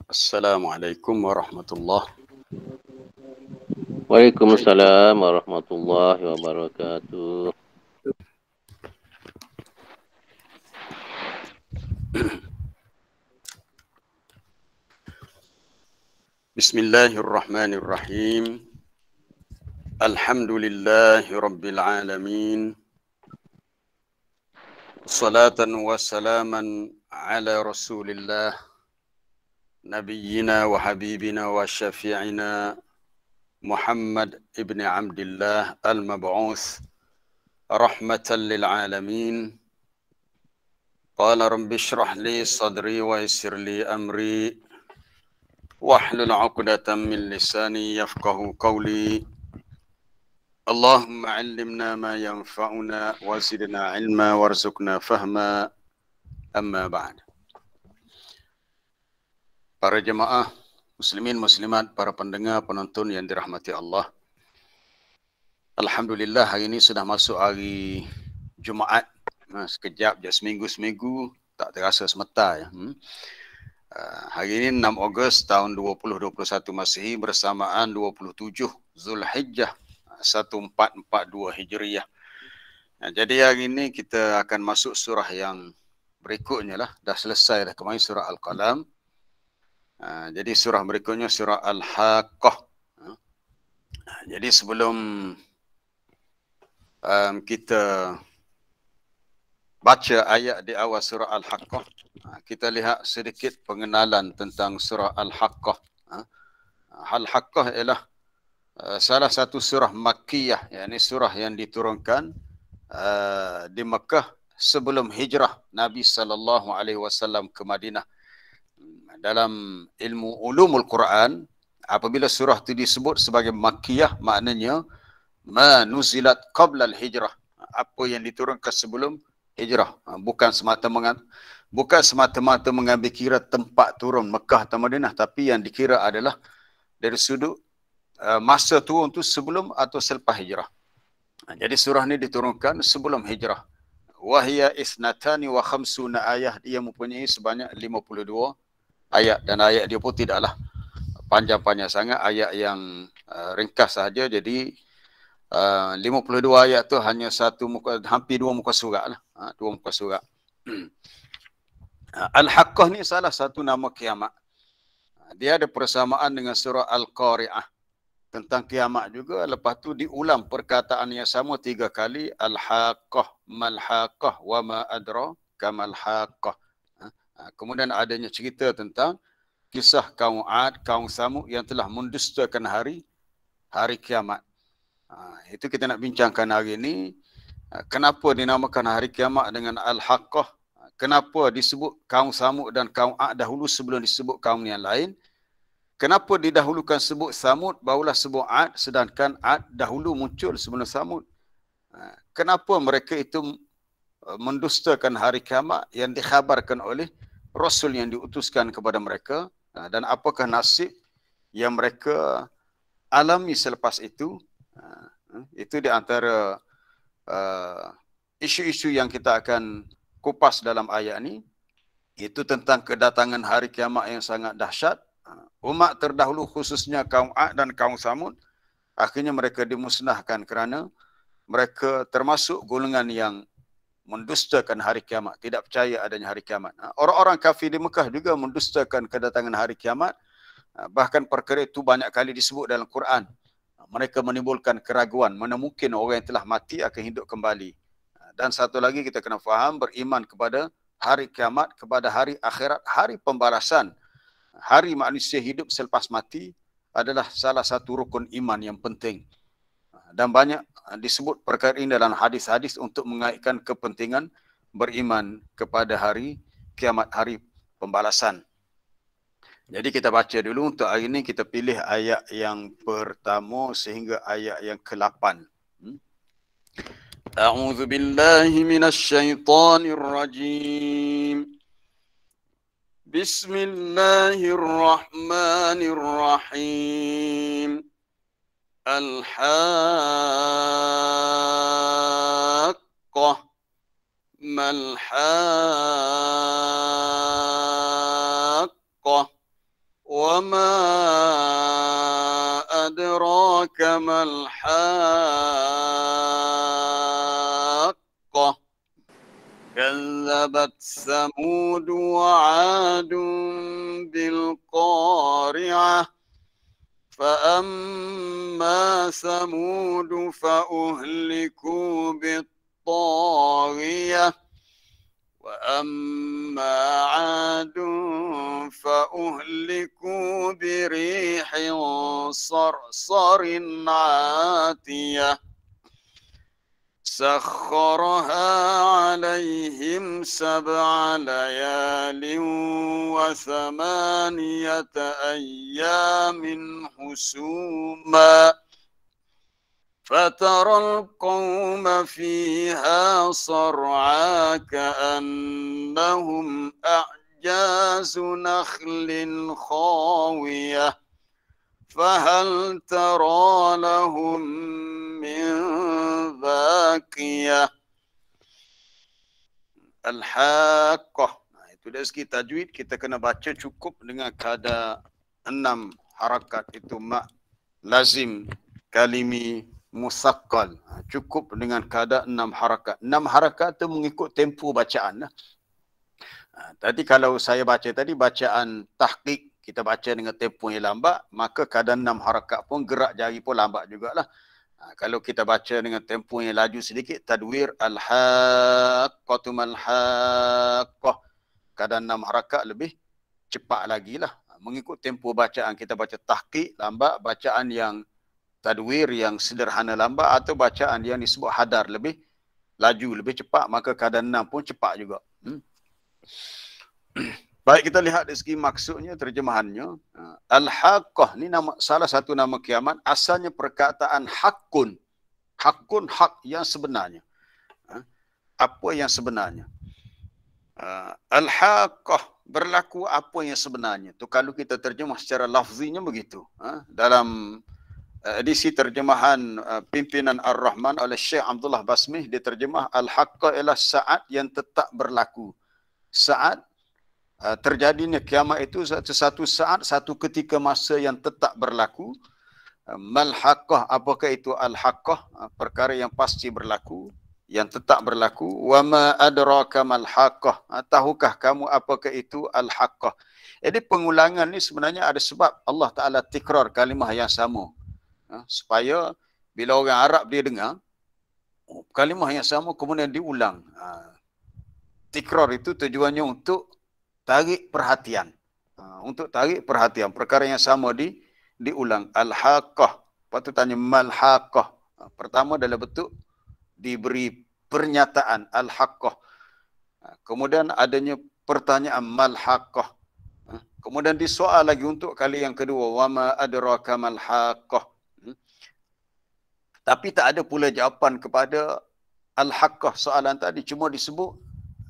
Assalamualaikum warahmatullahi. Waalaikumsalam warahmatullahi wabarakatuh. Bismillahirrahmanirrahim. Alhamdulillahi rabbil alamin. Salatan wa salaman ala Rasulillah nabiyyina wa habibina wa syafi'ina Muhammad ibn Abdullah al-mab'uts rahmatan lil alamin. Qala rabbi shrah li sadri wa yassir li amri wahlul 'uqdatam min lisani yafqahu qawli. Allahumma 'allimna ma yanfa'una wa zidna 'ilma warzuqna fahma. Amma ba'd. Para jemaah muslimin muslimat, para pendengar penonton yang dirahmati Allah. Alhamdulillah hari ini sudah masuk hari Jumaat. Sekejap je, seminggu tak terasa semata ya. Hari ini 6 Ogos tahun 2021 Masihi bersamaan 27 Zulhijjah 1442 Hijriyah. Jadi hari ini kita akan masuk surah yang berikutnya lah. Dah selesai dah kemarin surah Al-Qalam. Jadi surah berikutnya surah Al-Haqqah. Jadi sebelum kita baca ayat di awal surah Al-Haqqah, kita lihat sedikit pengenalan tentang surah Al-Haqqah. Al-Haqqah ialah salah satu surah Makkiyah, yakni surah yang diturunkan di Mekah sebelum hijrah Nabi SAW ke Madinah. Dalam ilmu ulumul Quran, apabila surah itu disebut sebagai Makkiyah, maknanya ma nuzilat qabla al-hijrah, apa yang diturunkan sebelum hijrah. Bukan semata-mata mengambil kira tempat turun Mekah atau Madinah, tapi yang dikira adalah dari sudut masa turun itu sebelum atau selepas hijrah. Jadi surah ini diturunkan sebelum hijrah. Wahia isnatani wa khamsuna ayat, dia mempunyai sebanyak 52 ayat, dan ayat dia pun tidaklah panjang-panjang sangat, ayat yang ringkas sahaja. Jadi 52 ayat tu hanya satu muka, hampir 2 muka surat lah. 2 muka surat. Al-Haqqah ni salah satu nama kiamat. Dia ada persamaan dengan surah Al-Qari'ah tentang kiamat juga. Lepas tu diulang perkataan yang sama 3 kali. Al-Haqqah, Mal-Haqqah, wa ma adraka mal-Haqqah. Kemudian adanya cerita tentang kisah kaum Ad, kaum Samud yang telah mendustakan hari kiamat. Itu kita nak bincangkan hari ini. Kenapa dinamakan hari kiamat dengan Al-Haqqah? Kenapa disebut kaum Samud dan kaum Ad dahulu sebelum disebut kaum yang lain? Kenapa didahulukan sebut Samud barulah sebut Ad, sedangkan Ad dahulu muncul sebelum Samud? Kenapa mereka itu mendustakan hari kiamat yang dikhabarkan oleh Rasul yang diutuskan kepada mereka, dan apakah nasib yang mereka alami selepas itu? Itu di antara isu-isu yang kita akan kupas dalam ayat ini. Itu tentang kedatangan hari kiamat yang sangat dahsyat. Umat terdahulu khususnya kaum Ad dan kaum Samud, akhirnya mereka dimusnahkan kerana mereka termasuk golongan yang mendustakan hari kiamat, tidak percaya adanya hari kiamat. Orang-orang kafir di Mekah juga mendustakan kedatangan hari kiamat. Bahkan perkara itu banyak kali disebut dalam Quran. Mereka menimbulkan keraguan, mana mungkin orang yang telah mati akan hidup kembali. Dan satu lagi kita kena faham, beriman kepada hari kiamat, kepada hari akhirat, hari pembalasan. Hari manusia hidup selepas mati adalah salah satu rukun iman yang penting. Dan banyak disebut perkara ini dalam hadis-hadis untuk mengaitkan kepentingan beriman kepada hari kiamat, hari pembalasan. Jadi kita baca dulu untuk hari ini, kita pilih ayat yang pertama sehingga ayat yang ke-8. A'udzu billahi minasyaitonir rajim. Bismillahirrahmanirrahim. Al-Haqqah. Mal-Haqqah. Wa ma adraka mal-Haqqah. كذبت ثمود وعاد بالقارعة فأما ثمود فأهلكوا بالطاغية وأما عاد فأهلكوا بريح صرصر عاتية سخرها عليهم 7 ليال و8 أيام حسوما فترى القوم فيها صرعى كأنهم أعجاز نخل خاوية فهل ترى لهم من باقية. Al-Haqqah. Itu dari segi tajwid kita kena baca cukup dengan kadar 6 harakat, itu mak lazim kalimi musaqqal. Cukup dengan kadar 6 harakat. 6 harakat itu mengikut tempo bacaan. Tadi kalau saya baca tadi bacaan tahqiq, kita baca dengan tempo yang lambat, maka kadar 6 harakat pun gerak jari pun lambat jugalah. Kalau kita baca dengan tempo yang laju sedikit, tadwir al-haqqatu mal-haqqah, kadar 6 harakat lebih cepat lagi lah. Mengikut tempo bacaan, kita baca tahqiq lambat, bacaan yang tadwir yang sederhana lambat, atau bacaan yang disebut hadar lebih laju, lebih cepat, maka kadar 6 pun cepat juga. Baik, kita lihat dari segi maksudnya, terjemahannya. Al-Haqqah ni salah satu nama kiamat. Asalnya perkataan haqqun. Haqqun, hak yang sebenarnya. Apa yang sebenarnya. Al-Haqqah, berlaku apa yang sebenarnya. Tu kalau kita terjemah secara lafzinya begitu. Dalam edisi terjemahan pimpinan Ar-Rahman oleh Syekh Abdullah Basmih, dia terjemah Al-Haqqah ialah saat yang tetap berlaku. Saat terjadinya kiamat itu satu saat, satu ketika masa yang tetap berlaku. Mal-Haqqah, apakah itu Al-Haqqah? Perkara yang pasti berlaku, yang tetap berlaku. Wa ma adraka mal-Haqqah, tahukah kamu apakah itu Al-Haqqah? Jadi pengulangan ni sebenarnya ada sebab Allah Ta'ala tikrar kalimah yang sama, supaya bila orang Arab dia dengar kalimah yang sama kemudian diulang. Tikrar itu tujuannya untuk tarik perhatian. Untuk tarik perhatian. Perkara yang sama diulang. Al-Haqqah. Lepas tu tanya mal-Haqqah. Pertama dalam bentuk diberi pernyataan Al-Haqqah. Kemudian adanya pertanyaan mal-Haqqah. Kemudian disoal lagi untuk kali yang kedua. Wa ma adraka mal-Haqqah. Tapi tak ada pula jawapan kepada Al-Haqqah soalan tadi. Cuma disebut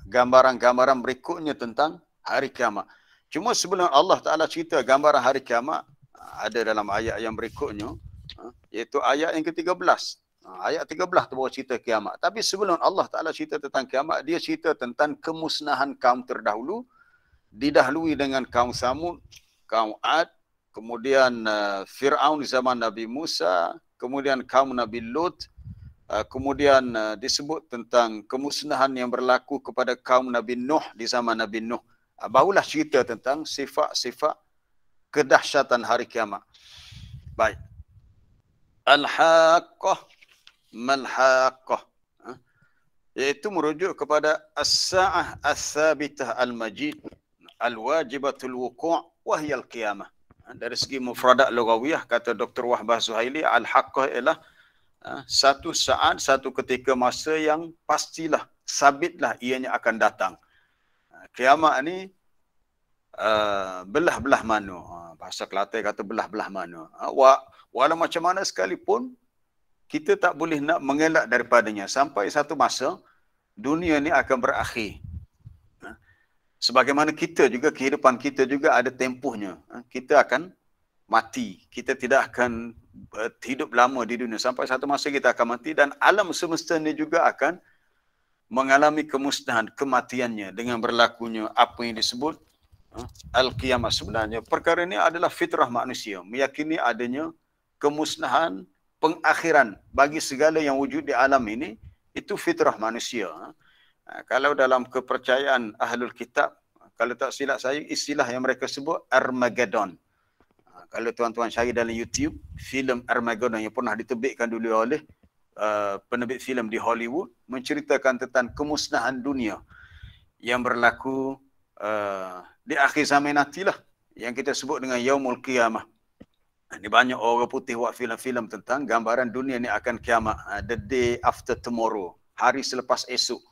gambaran-gambaran berikutnya tentang hari kiamat. Cuma sebelum Allah Ta'ala cerita gambaran hari kiamat, ada dalam ayat yang berikutnya, iaitu ayat yang ke-13. Ayat 13 tu baru cerita kiamat. Tapi sebelum Allah Ta'ala cerita tentang kiamat, dia cerita tentang kemusnahan kaum terdahulu, didahului dengan kaum Samud, kaum Ad, kemudian Fir'aun di zaman Nabi Musa, kemudian kaum Nabi Lut, kemudian disebut tentang kemusnahan yang berlaku kepada kaum Nabi Nuh di zaman Nabi Nuh. Barulah cerita tentang sifat-sifat kedahsyatan hari kiamat. Baik. Al-Haqqah, mal-Haqqah. Iaitu merujuk kepada as-sa'ah as-sabitah al-majid, al-wajibatul wuku' wahyal qiyamah. Dari segi mufradat lughawiyah, kata Dr. Wahbah Zuhaili, al-Haqqah ialah satu saat, satu ketika masa yang pastilah, sabitlah ianya akan datang. Kiamat ni belah-belah mana. Bahasa Kelantan kata belah-belah mana. Walau macam mana sekalipun, kita tak boleh nak mengelak daripadanya. Sampai satu masa, dunia ni akan berakhir. Sebagaimana kita juga, kehidupan kita juga ada tempohnya. Kita akan mati. Kita tidak akan hidup lama di dunia. Sampai satu masa kita akan mati. Dan alam semesta ni juga akan mengalami kemusnahan, kematiannya dengan berlakunya apa yang disebut Al-Qiyamah. Sebenarnya perkara ini adalah fitrah manusia. Meyakini adanya kemusnahan, pengakhiran bagi segala yang wujud di alam ini. Itu fitrah manusia. Kalau dalam kepercayaan Ahlul Kitab, kalau tak silap saya, istilah yang mereka sebut Armageddon. Kalau tuan-tuan cari dalam YouTube, filem Armageddon yang pernah diterbitkan dulu oleh penerbit filem di Hollywood, menceritakan tentang kemusnahan dunia yang berlaku di akhir zaman nantilah, yang kita sebut dengan Yaumul Qiyamah. Ini banyak orang putih buat filem-filem tentang gambaran dunia ni akan kiamat, the day after tomorrow, hari selepas esok.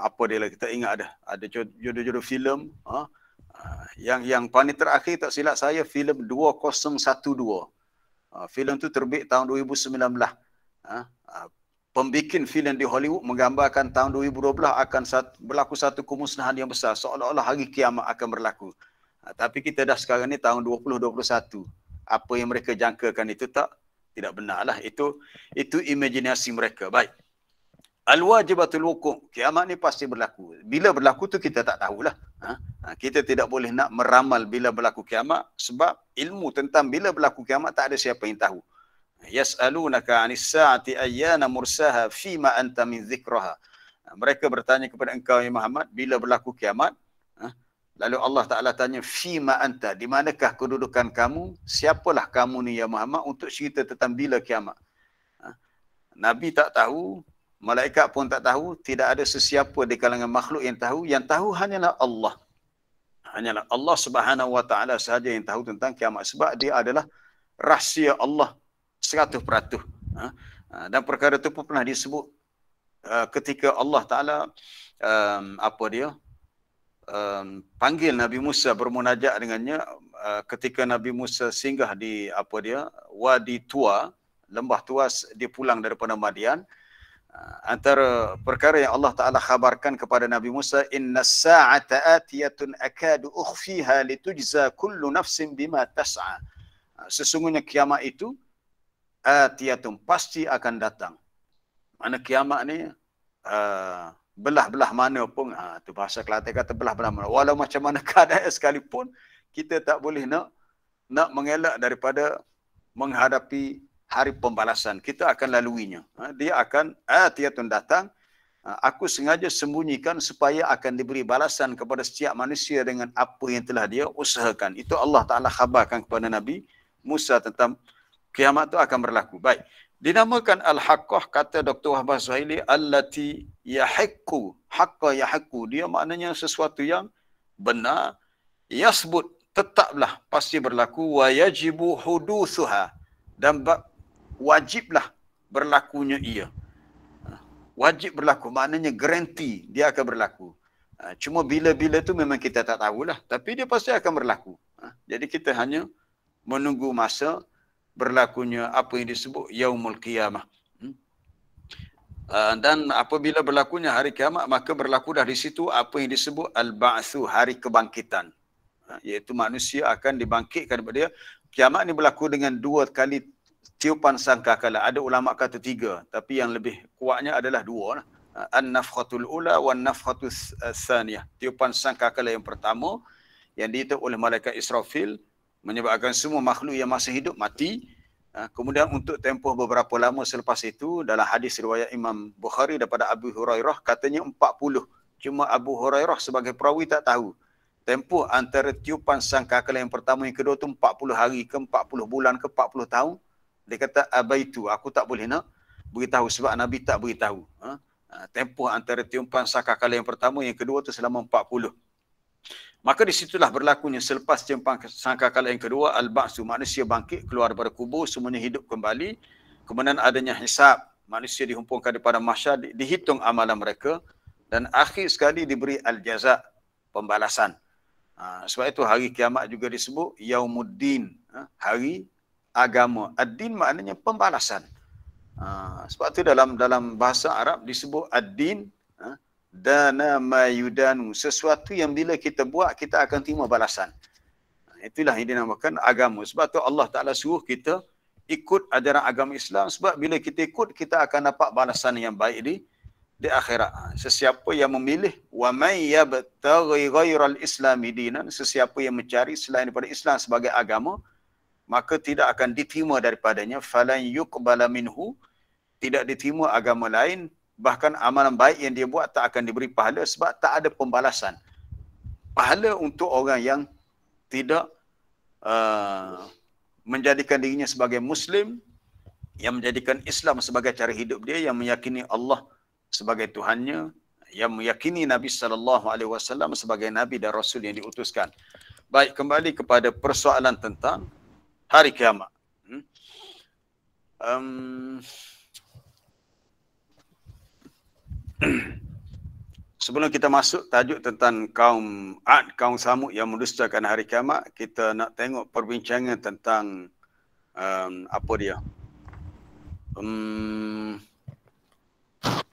Apa dia lah, kita ingat ada jodoh-jodoh filem. Yang paling terakhir tak silap saya, filem 2012. Filem tu terbit tahun 2019. Pembikin filem di Hollywood menggambarkan tahun 2012 akan berlaku satu kemusnahan yang besar, seolah-olah hari kiamat akan berlaku. Tapi kita dah sekarang ni tahun 2021. Apa yang mereka jangkakan itu tidak benarlah. Itu imajinasi mereka. Baik. Al-wajibatul wuqu'. Kiamat ni pasti berlaku. Bila berlaku tu kita tak tahulah. Kita tidak boleh nak meramal bila berlaku kiamat, sebab ilmu tentang bila berlaku kiamat tak ada siapa yang tahu. Yas'alunaka 'anis sa'ati ayyana mursaha fima anta min dzikraha. Mereka bertanya kepada engkau ya Muhammad, bila berlaku kiamat? Lalu Allah Taala tanya, fima anta, di manakah kedudukan kamu? Siapalah kamu ni ya Muhammad untuk cerita tentang bila kiamat? Nabi tak tahu, malaikat pun tak tahu, tidak ada sesiapa di kalangan makhluk yang tahu hanyalah Allah. Hanyalah Allah Subhanahu wa taala sahaja yang tahu tentang kiamat, sebab dia adalah rahsia Allah 100%. Dan perkara itu pun pernah disebut ketika Allah Taala panggil Nabi Musa, bermunajat dengannya ketika Nabi Musa singgah di Wadi Tua, lembah Tua, dia pulang daripada Madian. Antara perkara yang Allah Taala khabarkan kepada Nabi Musa, innas sa'ata atiyatun akadu ukhfiha litujza kullu nafsin bima tas'a. Sesungguhnya kiamat itu atiyatun, pasti akan datang. Mana kiamat ni belah-belah mana pun, tu bahasa Kelantan kata belah-belah mana. Walau macam mana keadaan sekalipun, kita tak boleh nak mengelak daripada menghadapi hari pembalasan. Kita akan laluinya. Dia akan atiyatun datang. Aku sengaja sembunyikan supaya akan diberi balasan kepada setiap manusia dengan apa yang telah dia usahakan. Itu Allah Ta'ala khabarkan kepada Nabi Musa tentang kiamat itu akan berlaku. Baik. Dinamakan Al-Haqqah, kata Dr. Wahbah Zuhaili, allati yahiqqu, haqqa yahiqqu. Dia maknanya sesuatu yang benar. Yasbut, tetaplah, pasti berlaku. Wa yajibu huduthuha. Dan wajiblah berlakunya ia. Wajib berlaku, maknanya garanti dia akan berlaku. Cuma bila-bila tu memang kita tak tahulah. Tapi dia pasti akan berlaku. Jadi kita hanya menunggu masa berlakunya apa yang disebut Yaumul Qiyamah. Dan apabila berlakunya hari kiamat, maka berlaku dah di situ apa yang disebut Al-Ba'thu, hari kebangkitan. Iaitu manusia akan dibangkitkan daripada dia. Kiamat ni berlaku dengan 2 kali tiupan sangkakala. Ada ulama kata 3, tapi yang lebih kuatnya adalah 2 lah. An-nafkhatul ula wa an-nafkhatul tsaniyah. Tiupan sangkakala yang pertama yang ditiup oleh malaikat Israfil, menyebabkan semua makhluk yang masih hidup mati. Kemudian untuk tempoh beberapa lama selepas itu, dalam hadis riwayat Imam Bukhari daripada Abu Hurairah, katanya 40. Cuma Abu Hurairah sebagai perawi tak tahu. Tempoh antara tiupan sangkakala yang pertama yang kedua tu 40 hari ke 40 bulan ke 40 tahun. Dia kata abaitu, aku tak boleh nak beritahu sebab Nabi tak beritahu. Tempoh antara tiupan sangkakala yang pertama yang kedua tu selama 40. Maka disitulah berlakunya selepas tiupan sangkakala yang kedua, Al-Ba'tsu, manusia bangkit keluar daripada kubur, semuanya hidup kembali. kemudian adanya hisab, manusia dihumpukan daripada mahsyar, dihitung amalan mereka, dan akhir sekali diberi al-jaza, pembalasan. Sebab itu hari kiamat juga disebut Yaumuddin, hari agama. Ad-din maknanya pembalasan. Sebab itu dalam bahasa Arab disebut ad-din, dana ma yudanu, sesuatu yang bila kita buat kita akan terima balasan. Itulah yang dinamakan agama. Sebab tu Allah Ta'ala suruh kita ikut ajaran agama Islam, sebab bila kita ikut kita akan dapat balasan yang baik di akhirat. Sesiapa yang memilih wa may yabtaghi ghairal islami dinan, sesiapa yang mencari selain daripada Islam sebagai agama, maka tidak akan diterima daripadanya, falan yuqbala minhu, tidak diterima agama lain, bahkan amalan baik yang dia buat tak akan diberi pahala sebab tak ada pembalasan. Pahala untuk orang yang tidak menjadikan dirinya sebagai Muslim, yang menjadikan Islam sebagai cara hidup dia, yang meyakini Allah sebagai Tuhannya, yang meyakini Nabi SAW sebagai Nabi dan Rasul yang diutuskan. Baik, kembali kepada persoalan tentang hari kiamat. Sebelum kita masuk tajuk tentang kaum Ad, kaum Samud yang mendustakan hari kiamat, kita nak tengok perbincangan tentang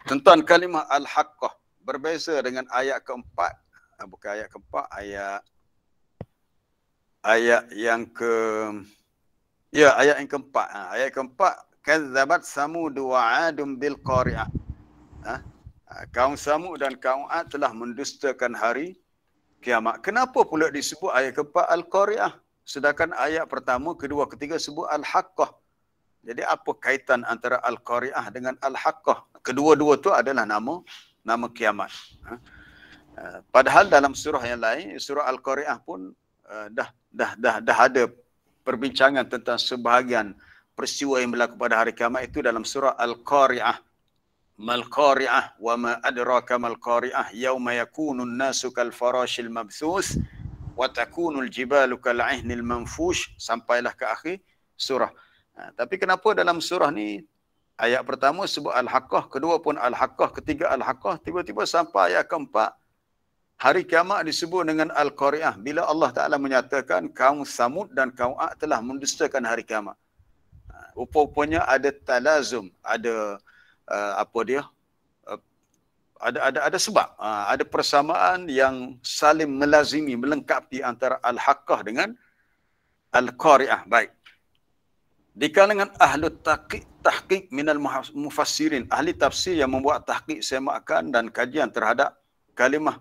tentang kalimah al-haqqah. Berbeza dengan ayat keempat, bukan ayat keempat, ayat yang keempat. Ayat keempat, kazzabat samud wa 'adun bil qari'ah. Kaum Samud dan kaum Ad telah mendustakan hari kiamat. Kenapa pula disebut ayat keempat Al-Qari'ah, sedangkan ayat pertama, kedua, ketiga sebut Al-Haqqah? Jadi apa kaitan antara Al-Qari'ah dengan Al-Haqqah? Kedua-dua tu adalah nama kiamat. Padahal dalam surah yang lain, surah Al-Qari'ah pun dah ada perbincangan tentang sebahagian peristiwa yang berlaku pada hari kiamat itu dalam surah Al-Qari'ah. Mal qari'ah wa ma adraka mal qari'ah yauma yakunu an-nasu kal farashil mabthus wa takunu al-jibalu kal 'ihnil manfush, sampailah ke akhir surah. Tapi kenapa dalam surah ni ayat pertama sebut al-haqqah, kedua pun al-haqqah, ketiga al-haqqah, tiba-tiba sampai ayat keempat hari kiamat disebut dengan al-qari'ah, bila Allah Taala menyatakan kaum Samud dan kaum Ad telah mendustakan hari kiamat. Rupa-rupanya ada talazum, ada ada sebab, ada persamaan yang saling melazimi, melengkapi antara al-haqqah dengan al-qari'ah. Baik, di kalangan ahli tahqiq minal mufassirin, ahli tafsir yang membuat tahqiq, semakan dan kajian terhadap kalimah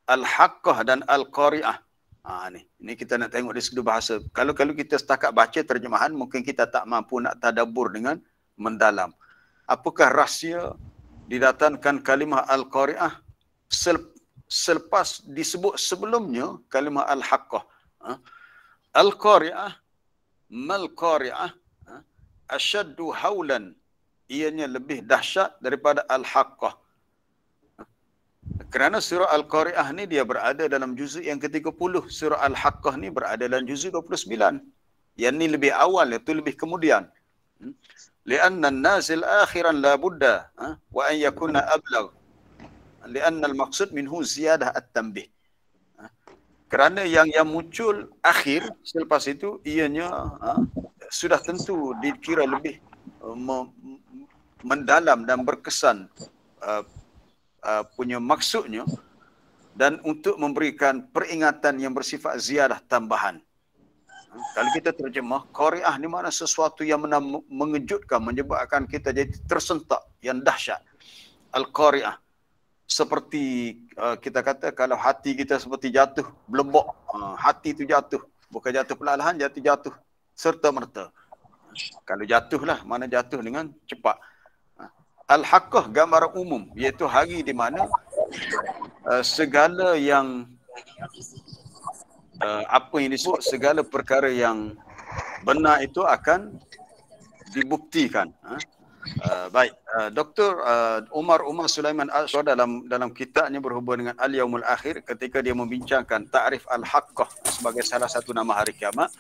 al-haqqah dan al-qari'ah. Ini kita nak tengok dari segi bahasa. Kalau kita setakat baca terjemahan, mungkin kita tak mampu nak tadabbur dengan mendalam. Apakah rahsia didatangkan kalimah al-qari'ah selepas disebut sebelumnya kalimah al-haqqah? Al-qari'ah, mal qari'ah, asyaddu haulan, ianya lebih dahsyat daripada al-haqqah. Kerana surah Al-Qari'ah ni dia berada dalam juzuk yang ke-30, surah Al-Haqqah ni berada dalam juzuk 29. Yang ni lebih awal, itu lebih kemudian. لأن النازل آخرا لا بد وأن يكون أبلغ لأن المقصود منه زيادة التنبيه. Kerana yang muncul akhir selepas itu ianya sudah tentu dikira lebih mendalam dan berkesan punya maksudnya, dan untuk memberikan peringatan yang bersifat ziyadah, tambahan. Kalau kita terjemah, qari'ah ni mana sesuatu yang mengejutkan, menyebabkan kita jadi tersentak, yang dahsyat. Al-qari'ah, seperti kita kata kalau hati kita seperti jatuh belembok, hati itu jatuh, bukan jatuh perlahan, jatuh serta merta. Kalau jatuhlah, mana jatuh dengan cepat. Al-haqqah gambaran umum, iaitu hari di mana segala yang apa yang disebut segala perkara yang benar itu akan dibuktikan. Baik, Dr. Umar Sulaiman Al-Syar dalam kitabnya berhubung dengan Al-Yaumul Akhir, ketika dia membincangkan ta'rif al-haqqah sebagai salah satu nama hari kiamat,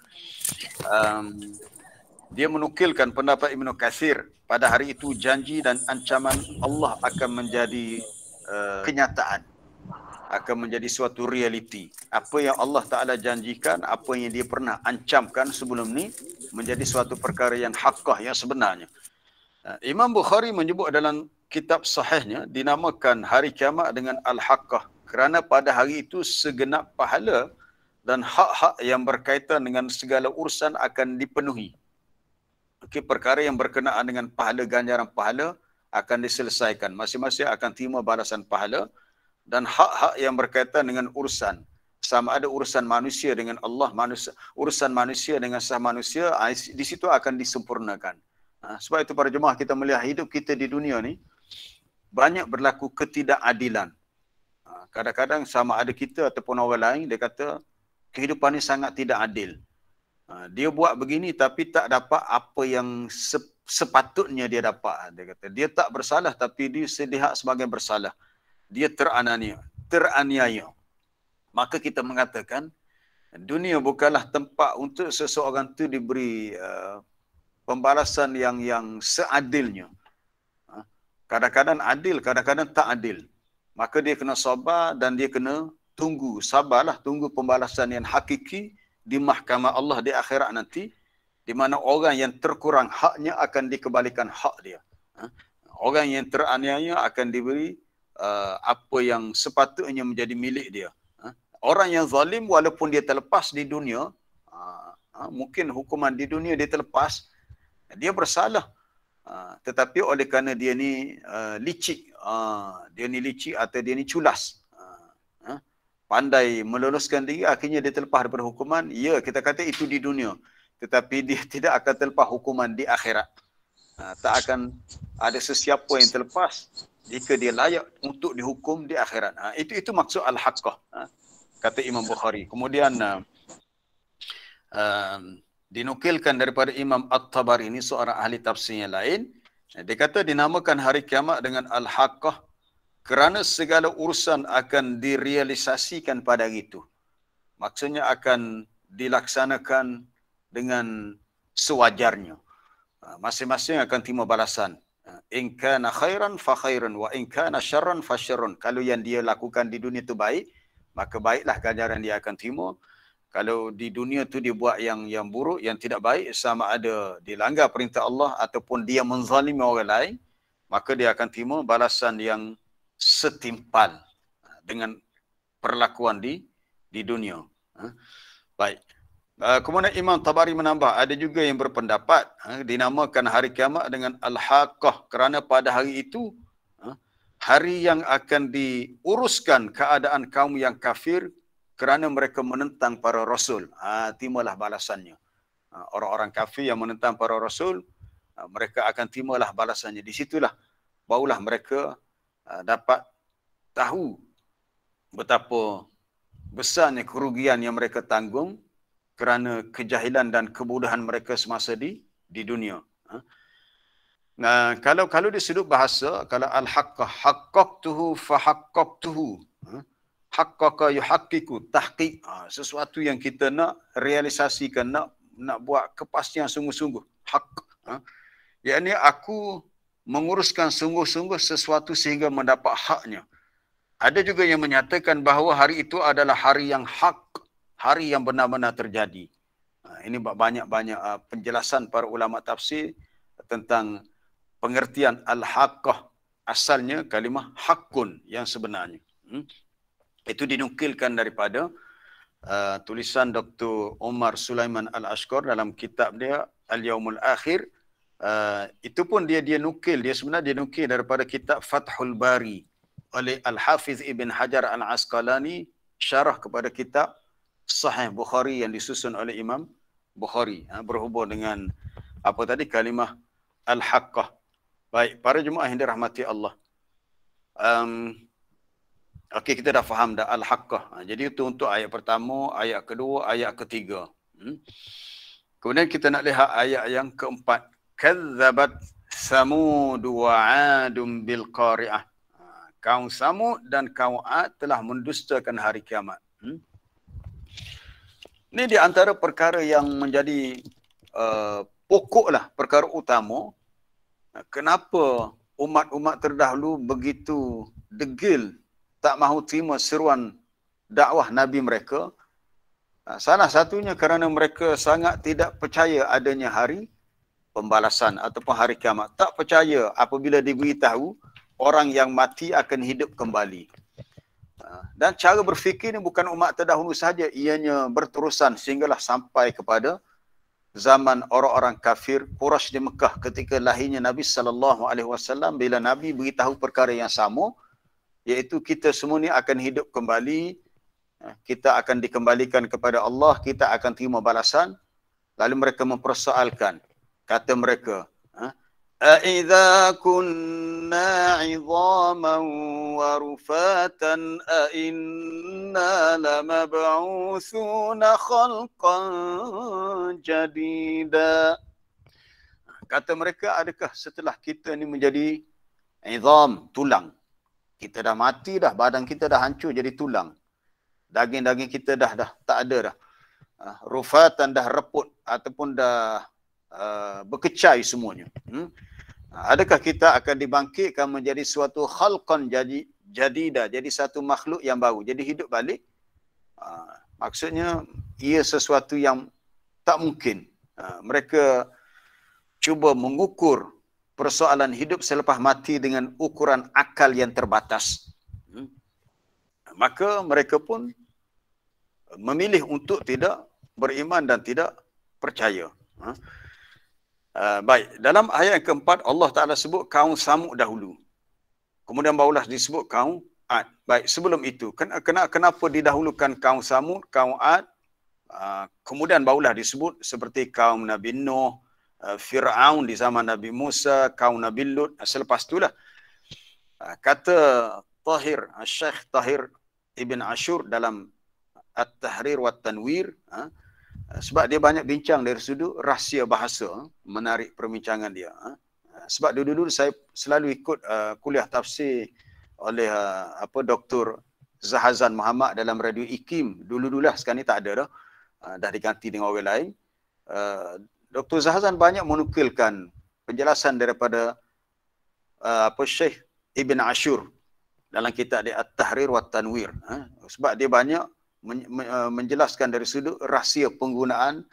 dia menukilkan pendapat Ibnu Katsir, pada hari itu janji dan ancaman Allah akan menjadi kenyataan, akan menjadi suatu realiti. Apa yang Allah Ta'ala janjikan, apa yang dia pernah ancamkan sebelum ni, menjadi suatu perkara yang haqqah, yang sebenarnya. Imam Bukhari menyebut dalam kitab sahihnya, dinamakan hari kiamat dengan Al-Haqqah, kerana pada hari itu segenap pahala dan hak-hak yang berkaitan dengan segala urusan akan dipenuhi. Okey, perkara yang berkenaan dengan pahala, ganjaran pahala akan diselesaikan. Masing-masing akan terima balasan pahala, dan hak-hak yang berkaitan dengan urusan, sama ada urusan manusia dengan Allah, urusan manusia dengan sah manusia, di situ akan disempurnakan. Sebab itu para jemaah, kita melihat hidup kita di dunia ni banyak berlaku ketidakadilan. Kadang-kadang sama ada kita ataupun orang lain, dia kata kehidupan ni sangat tidak adil. Dia buat begini tapi tak dapat apa yang sepatutnya dia dapat. Dia kata dia tak bersalah tapi dia dilihat sebagai bersalah. Dia teraniaya. Maka kita mengatakan dunia bukanlah tempat untuk seseorang tu diberi pembalasan yang seadilnya. Kadang-kadang adil, kadang-kadang tak adil. Maka dia kena sabar dan dia kena tunggu. Sabarlah, tunggu pembalasan yang hakiki di mahkamah Allah di akhirat nanti, di mana orang yang terkurang haknya akan dikembalikan hak dia. Orang yang teraniaya akan diberi apa yang sepatutnya menjadi milik dia. Orang yang zalim walaupun dia terlepas di dunia, mungkin hukuman di dunia dia terlepas, dia bersalah. Tetapi oleh kerana dia ni licik, dia ni licik atau dia ni culas, pandai meluluskan diri, akhirnya dia terlepas daripada hukuman. Ya, kita kata itu di dunia, tetapi dia tidak akan terlepas hukuman di akhirat. Tak akan ada sesiapa yang terlepas jika dia layak untuk dihukum di akhirat. Itu maksud Al-Haqqah, kata Imam Bukhari. Kemudian dinukilkan daripada Imam At-Tabari, ini seorang ahli tafsir yang lain. Dia kata dinamakan hari kiamat dengan Al-Haqqah kerana segala urusan akan direalisasikan pada hari itu. Maksudnya akan dilaksanakan dengan sewajarnya. Masing-masing akan terima balasan. In kana khairan fa khairan wa in kana syarran fa syarrun. Kalau yang dia lakukan di dunia itu baik, maka baiklah ganjaran dia akan terima. Kalau di dunia tu dia buat yang buruk, yang tidak baik, sama ada dilanggar perintah Allah ataupun dia menzalimi orang lain, maka dia akan terima balasan yang setimpal dengan perlakuan di dunia. Baik. Kemudian Imam Tabari menambah, ada juga yang berpendapat dinamakan hari kiamat dengan Al-Haqqah kerana pada hari itu hari yang akan diuruskan keadaan kaum yang kafir kerana mereka menentang para rasul. Timalah balasannya. Orang-orang kafir yang menentang para rasul, mereka akan timalah balasannya. Di situlah barulah mereka dapat tahu betapa besarnya kerugian yang mereka tanggung kerana kejahilan dan kebodohan mereka semasa di dunia. Nah, kalau di sudut bahasa, kalau al-haqqah, haqqaqtuhu fa haqqaqtuhu. Haqqaqa yuhaqqiqu, tahqiq. Sesuatu yang kita nak realisasikan, nak buat kepastian sungguh-sungguh. Haq. Yakni aku menguruskan sungguh-sungguh sesuatu sehingga mendapat haknya. Ada juga yang menyatakan bahawa hari itu adalah hari yang hak, hari yang benar-benar terjadi. Ini banyak-banyak penjelasan para ulama tafsir tentang pengertian al-haqqah. Asalnya kalimah haqqun yang sebenarnya. Itu dinukilkan daripada tulisan Dr. Umar Sulaiman Al-Ashqar dalam kitab dia Al-Yaumul Akhir. Itu pun dia nukil, dia sebenarnya nukil daripada kitab Fathul Bari oleh Al-Hafiz Ibn Hajar Al-Asqalani, syarah kepada kitab Sahih Bukhari yang disusun oleh Imam Bukhari, berhubung dengan apa tadi, kalimah Al-Haqqah. Baik, para jemaah yang dirahmati Allah. Okey, kita dah faham dah Al-Haqqah. Jadi itu untuk ayat pertama, ayat kedua, ayat ketiga. Kemudian kita nak lihat ayat yang keempat. Kazzabat Samud wa 'Adun bil qari'ah. Kaum Samud dan kaum 'Ad telah mendustakan hari kiamat. Ini di antara perkara yang menjadi pokoklah, perkara utama, kenapa umat-umat terdahulu begitu degil, tak mahu terima seruan dakwah Nabi mereka. Salah satunya kerana mereka sangat tidak percaya adanya hari pembalasan ataupun hari kiamat. Tak percaya apabila diberitahu orang yang mati akan hidup kembali. Dan cara berfikir ini bukan umat terdahulu sahaja, ianya berterusan sehinggalah sampai kepada zaman orang-orang kafir Quraisy di Mekah ketika lahirnya Nabi SAW. Bila Nabi beritahu perkara yang sama, iaitu kita semua ni akan hidup kembali, kita akan dikembalikan kepada Allah, kita akan terima balasan. Lalu mereka mempersoalkan, kata mereka, أَإِذَا كُنَّا عِظَامًا وَرُفَاتًا أَإِنَّا لَمَبْعُوثُونَ خَلْقًا جَدِيدًا. Kata mereka, adakah setelah kita ni menjadi izam, tulang, kita dah mati dah, badan kita dah hancur jadi tulang, daging-daging kita dah tak ada dah, rufatan dah reput ataupun dah berkecai semuanya. Adakah kita akan dibangkitkan menjadi suatu khalqan jadida, jadi satu makhluk yang baru, jadi hidup balik? Maksudnya ia sesuatu yang tak mungkin. Mereka cuba mengukur persoalan hidup selepas mati dengan ukuran akal yang terbatas. Maka mereka pun memilih untuk tidak beriman dan tidak percaya. Baik, dalam ayat yang keempat Allah Ta'ala sebut kaum Samud dahulu. Kemudian barulah disebut kaum Ad. Baik, sebelum itu, kenapa didahulukan kaum Samud, kaum Ad, kemudian barulah disebut seperti kaum Nabi Nuh, Fir'aun di zaman Nabi Musa, kaum Nabi Lut. Selepas itulah kata Tahir, Syekh Tahir Ibn Ashur dalam At-Tahrir wa Tanwir, sebab dia banyak bincang dari sudut rahsia bahasa, menarik perbincangan dia. Sebab dulu-dulu saya selalu ikut kuliah tafsir oleh Dr. Zahazan Muhammad dalam Radio IKIM. Dulu-dulu lah, sekarang ni tak ada dah. Dah diganti dengan orang lain. Dr. Zahazan banyak menukilkan penjelasan daripada Syekh Ibn Ashur dalam kitab dia At-Tahrir wa Tanwir. Sebab dia banyak menjelaskan dari sudut rahsia penggunaan,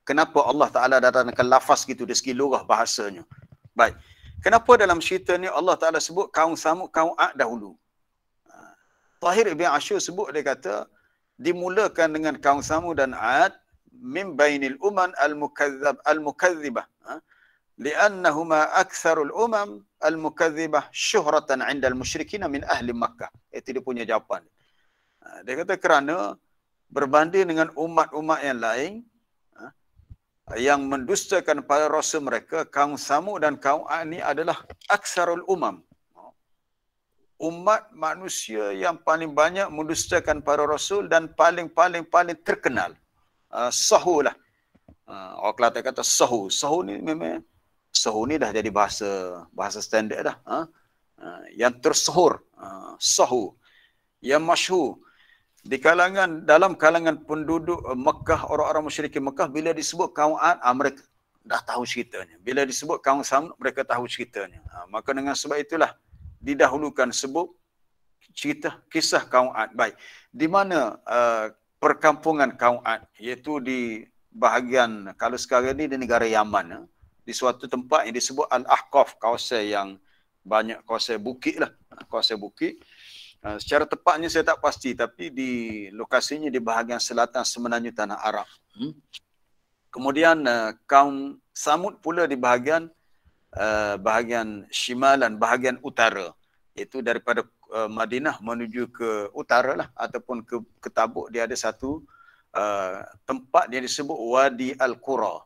kenapa Allah Ta'ala datangkan lafaz gitu dari segi lugah bahasanya. Baik, kenapa dalam cerita ni Allah Ta'ala sebut kaum Samud, kaum Ad dahulu? Tahir Ibn Ashur sebut, dia kata dimulakan dengan kaum Samud dan Ad min bainil umam al-mukadzibah, li'annahuma aktsarul umam al-mukadzibah syuhratan 'inda al-musyrikin min ahli Makkah. Itu dia punya jawapan. Dia kata kerana berbanding dengan umat-umat yang lain yang mendustakan para rasul mereka, kaum Samud dan kaum Ad ni adalah aksarul umam. Umat manusia yang paling banyak mendustakan para rasul dan paling terkenal. Sahu lah. Orang Kelantan kata sahu. Sahu ni memang, sahu ni dah jadi bahasa standard dah. Yang tersohor. Sahu. Yang masyhur. Dalam kalangan penduduk Mekah, orang-orang musyrikin Mekah, bila disebut kaum Ad, mereka dah tahu ceritanya. Bila disebut kaum Samud, mereka tahu ceritanya. Maka dengan sebab itulah didahulukan sebut cerita kisah kaum Ad. Baik, di mana perkampungan kaum Ad, iaitu di bahagian, kalau sekarang ni di negara Yaman, di suatu tempat yang disebut Al-Ahqaf, kawasan yang banyak kawasan bukit lah, kawasan bukit. Secara tepatnya saya tak pasti, tapi di lokasinya di bahagian selatan semenanjung tanah Arab. Kemudian kaum Samud pula di bahagian shimalan, bahagian utara, iaitu daripada Madinah menuju ke utara lah, ataupun ke Tabuk. Dia ada satu tempat yang disebut Wadi Al-Qura.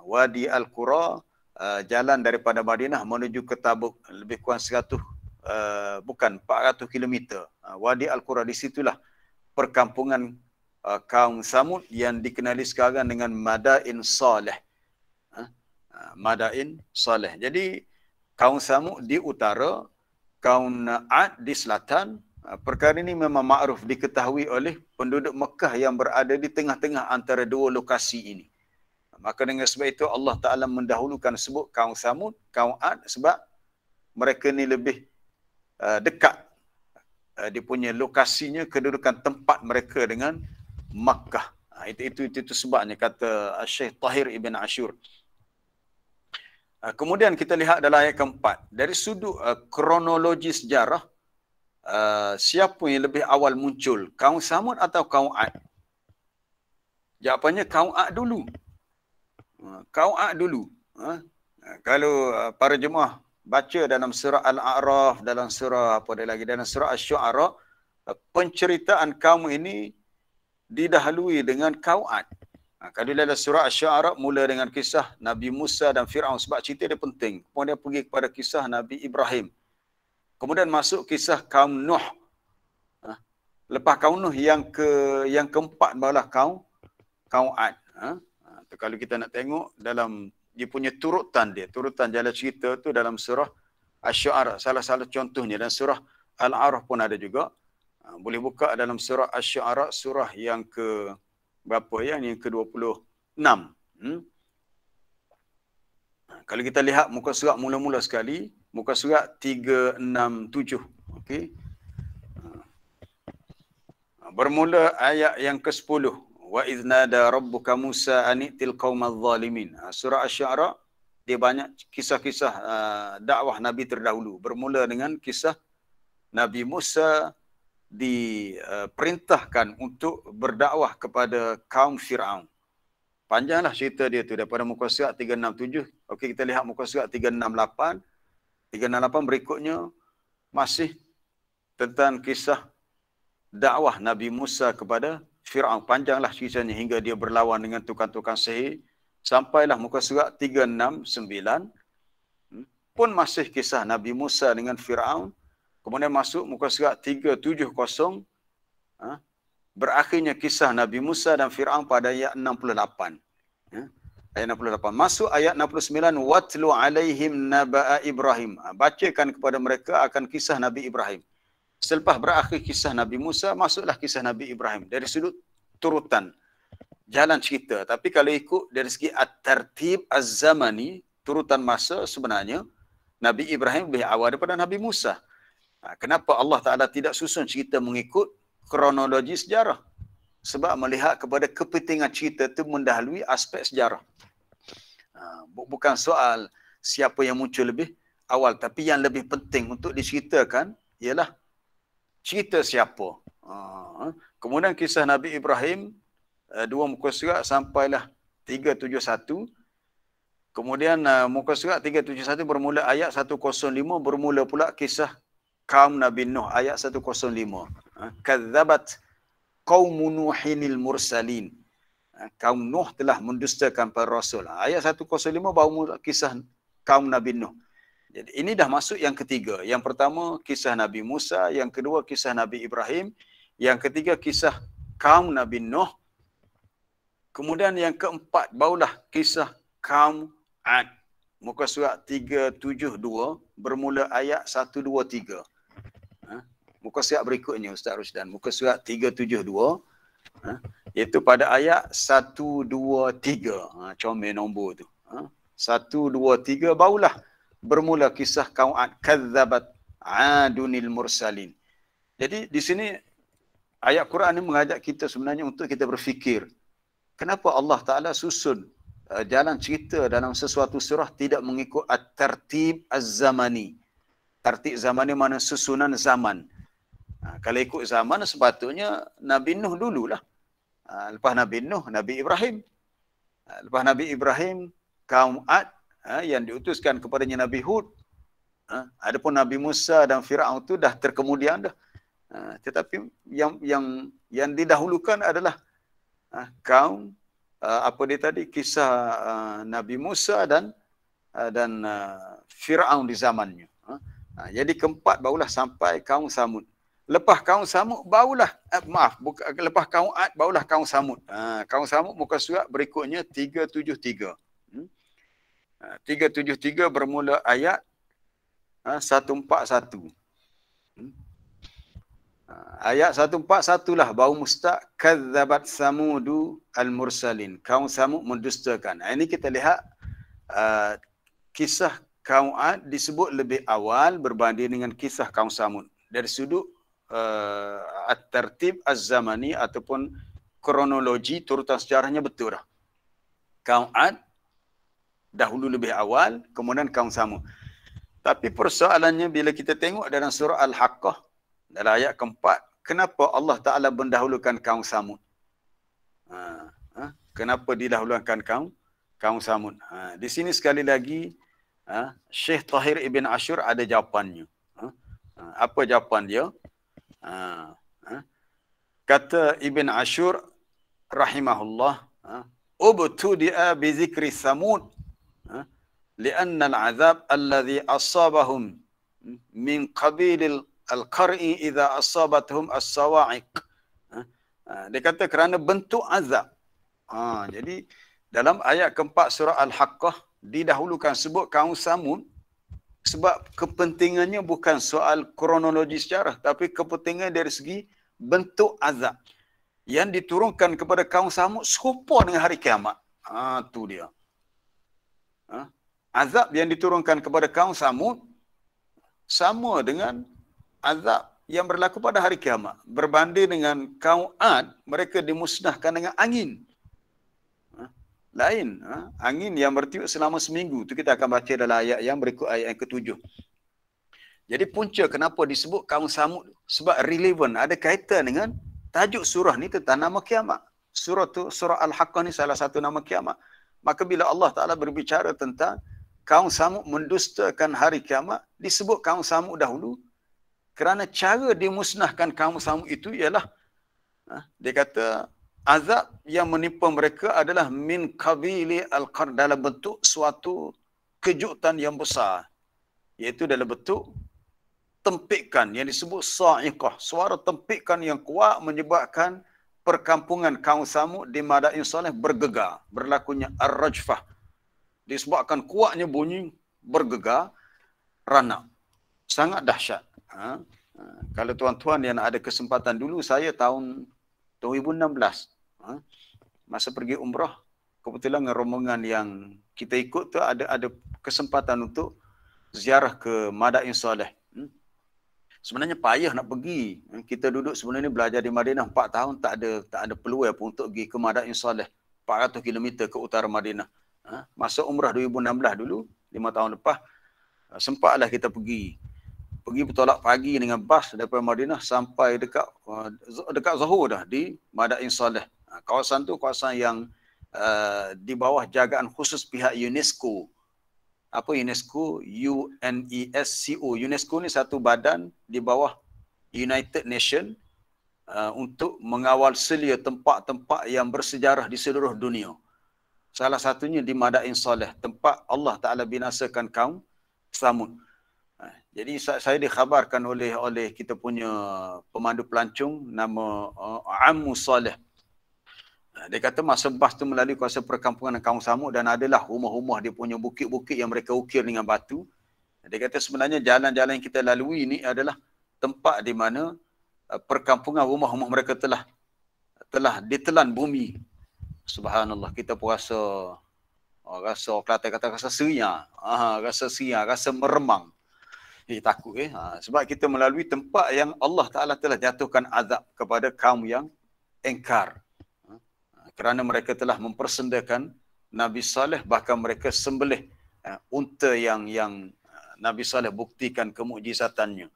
Wadi Al-Qura, jalan daripada Madinah menuju ke Tabuk, lebih kurang 400 km. Wadi Al-Qura, di situlah perkampungan kaum Samud yang dikenali sekarang dengan Madain Saleh. Madain Saleh. Jadi kaum Samud di utara, kaum Ad di selatan. Perkara ini memang makruf, diketahui oleh penduduk Mekah yang berada di tengah-tengah antara dua lokasi ini. Maka dengan sebab itu Allah Ta'ala mendahulukan sebut kaum Samud, kaum Ad sebab mereka ni lebih dekat. Dia punya lokasinya, kedudukan tempat mereka dengan Makkah. Itu sebabnya kata Syekh Tahir Ibn Ashur. Kemudian kita lihat dalam ayat keempat. Dari sudut kronologi sejarah, siapa yang lebih awal muncul? Kaum Samud atau kaum Ad? Jawapannya kaum Ad dulu. Kaum Ad dulu. Kalau para jemaah baca dalam surah Al-A'raf, dalam surah dalam surah Asy-Syu'ara, penceritaan kaum ini didahului dengan kaum Ad. Kalau dalam surah Asy-Syu'ara mula dengan kisah Nabi Musa dan Firaun sebab cerita dia penting. Kemudian pergi kepada kisah Nabi Ibrahim. Kemudian masuk kisah kaum Nuh. Lepas kaum Nuh yang keempat barulah kaum Ad. Kalau kita nak tengok dalam dia punya turutan jalan cerita tu dalam surah Asy-Syu'ara. Salah satu contohnya dan surah Al-A'raf pun ada juga. Boleh buka dalam surah Asy-Syu'ara, surah yang ke berapa ya? Yang ke-26. Kalau kita lihat muka surat mula-mula sekali, muka surat 367. Okey. Bermula ayat yang ke-10. Wa idh nada rabbuka Musa anitil qaumadh zalimin. Surah Asy-Syu'ara dia banyak kisah-kisah dakwah Nabi terdahulu. Bermula dengan kisah Nabi Musa diperintahkan untuk berdakwah kepada kaum Firaun. Panjanglah cerita dia tu daripada muka surat 367. Okey, kita lihat muka surat 368. 368 berikutnya masih tentang kisah dakwah Nabi Musa kepada Firaun. Panjanglah kisahnya hingga dia berlawan dengan tukang-tukang sihir. Sampailah muka surat 369. Pun masih kisah Nabi Musa dengan Firaun. Kemudian masuk muka surat 370. Berakhirnya kisah Nabi Musa dan Firaun pada ayat 68. Ayat 68. Masuk ayat 69. Watlu alaihim naba'a Ibrahim. Bacakan kepada mereka akan kisah Nabi Ibrahim. Selepas berakhir kisah Nabi Musa, masuklah kisah Nabi Ibrahim. Dari sudut turutan jalan cerita. Tapi kalau ikut dari segi at-tartib az-zamani, turutan masa sebenarnya, Nabi Ibrahim lebih awal daripada Nabi Musa. Kenapa Allah Ta'ala tidak susun cerita mengikut kronologi sejarah? Sebab melihat kepada kepentingan cerita itu mendahului aspek sejarah. Bukan soal siapa yang muncul lebih awal. Tapi yang lebih penting untuk diceritakan ialah cerita siapa. Kemudian kisah Nabi Ibrahim, 2 muka surat sampailah 371. Kemudian muka surat 371 bermula ayat 105, bermula pula kisah kaum Nabi Nuh ayat 105. Kadzabat qaumun Nuhinil mursalin. Kaum Nuh telah mendustakan para rasul. Ayat 105 baru kisah kaum Nabi Nuh. Jadi ini dah masuk yang ketiga. Yang pertama kisah Nabi Musa, yang kedua kisah Nabi Ibrahim, yang ketiga kisah kaum Nabi Nuh. Kemudian yang keempat barulah kisah kaum Ad. Muka surat 372 bermula ayat 123. Muka surat berikutnya Ustaz Rusdan, muka surat 372 iaitu pada ayat 123. Comel nombor tu. 123 barulah bermula kisah kaum Ad. Kadzabat Adunil mursalin. Jadi di sini ayat Quran ini mengajak kita sebenarnya untuk kita berfikir. Kenapa Allah Ta'ala susun jalan cerita dalam sesuatu surah tidak mengikut at-tartib az-zamani. Tartib zamani mana susunan zaman. Kalau ikut zaman sepatutnya Nabi Nuh dululah. Lepas Nabi Nuh, Nabi Ibrahim. Lepas Nabi Ibrahim, kaum Ad yang diutuskan kepadanya Nabi Hud. Adapun Nabi Musa dan Firaun itu dah terkemudian dah. Tetapi yang didahulukan adalah kaum apa dia tadi, kisah Nabi Musa dan Firaun di zamannya. Jadi keempat barulah sampai kaum Samud. Lepas kaum Samud barulah lepas kaum Ad barulah kaum Samud. Kaum Samud muka surat berikutnya 373. 373 bermula ayat 141. Ayat 141 lah baru mustaq kadzabat samudu al-mursalin. Kaum Samud mendustakan. Ini kita lihat kisah kaum Ad disebut lebih awal berbanding dengan kisah kaum Samud. Dari sudut at-tertib az-zamani ataupun kronologi turutan sejarahnya betul dah. Kaum Ad dahulu lebih awal, kemudian kaum Samud. Tapi persoalannya bila kita tengok dalam surah Al-Haqqah, dalam ayat keempat, kenapa Allah Ta'ala mendahulukan kaum Samud? Kenapa didahulukan kaum Samud? Di sini sekali lagi, Syekh Tahir Ibn Ashur ada jawapannya. Apa jawapan dia? Kata Ibn Ashur, rahimahullah, ubtudi'a bi zikri Samud, lianna al-azab alladhi asabahum min qabil al-qar'i idza asabatuhum as-sawa'iq. Dia kata kerana bentuk azab. Jadi dalam ayat keempat surah Al-Haqqah didahulukan sebut kaum Samud sebab kepentingannya bukan soal kronologi sejarah, tapi kepentingan dari segi bentuk azab yang diturunkan kepada kaum Samud serupa dengan hari kiamat. Tu dia. Azab yang diturunkan kepada kaum Samud sama dengan azab yang berlaku pada hari kiamat. Berbanding dengan kaum Ad, mereka dimusnahkan dengan angin. Lain. Angin yang bertiup selama seminggu. Itu kita akan baca dalam ayat yang berikut, ayat yang ke-7. Jadi punca kenapa disebut kaum Samud, sebab relevan, ada kaitan dengan tajuk surah ni tentang nama kiamat. Surah Al-Haqqah ni salah satu nama kiamat. Maka bila Allah Ta'ala berbicara tentang kaum Samud mendustakan hari kiamat, disebut kaum Samud dahulu, kerana cara dimusnahkan kaum Samud itu ialah, dia kata, azab yang menimpa mereka adalah min qabili al-qar, dalam bentuk suatu kejutan yang besar. Iaitu dalam bentuk tempikan yang disebut sa'iqah. Suara tempikan yang kuat menyebabkan perkampungan kaum Samud di Madain Saleh bergegar. Berlakunya ar-rajfah. Disebabkan kuatnya bunyi bergegar, ranak. Sangat dahsyat. Kalau tuan-tuan yang ada kesempatan dulu, saya tahun 2016 masa pergi umrah, kebetulan dengan rombongan yang kita ikut tu ada kesempatan untuk ziarah ke Madain Saleh. Sebenarnya payah nak pergi. Kita duduk sebenarnya belajar di Madinah 4 tahun, tak ada peluang pun untuk pergi ke Madain Saleh, 400 km ke utara Madinah. Masa umrah 2016 dulu, 5 tahun lepas, sempatlah kita pergi bertolak pagi dengan bas daripada Madinah sampai dekat Zuhur dah di Madain Saleh. Kawasan tu kawasan yang di bawah jagaan khusus pihak UNESCO. Apa UNESCO? UNESCO. UNESCO ni satu badan di bawah United Nations untuk mengawal selia tempat-tempat yang bersejarah di seluruh dunia. Salah satunya di Madain Saleh, tempat Allah Ta'ala binasakan kaum Samud. Jadi saya dikhabarkan oleh kita punya pemandu pelancong nama Ammu Saleh. Dia kata masa bas tu melalui kawasan perkampungan kaum Samud dan adalah rumah-rumah dia punya bukit-bukit yang mereka ukir dengan batu. Dia kata sebenarnya jalan-jalan yang kita lalui ni adalah tempat di mana perkampungan rumah-rumah mereka telah ditelan bumi. Subhanallah, kita pun rasa Kelantan kata rasa seria, rasa meremang. Takut sebab kita melalui tempat yang Allah Ta'ala telah jatuhkan azab kepada kaum yang engkar. Kerana mereka telah mempersendakan Nabi Saleh, bahkan mereka sembelih unta yang Nabi Saleh buktikan kemukjizatannya.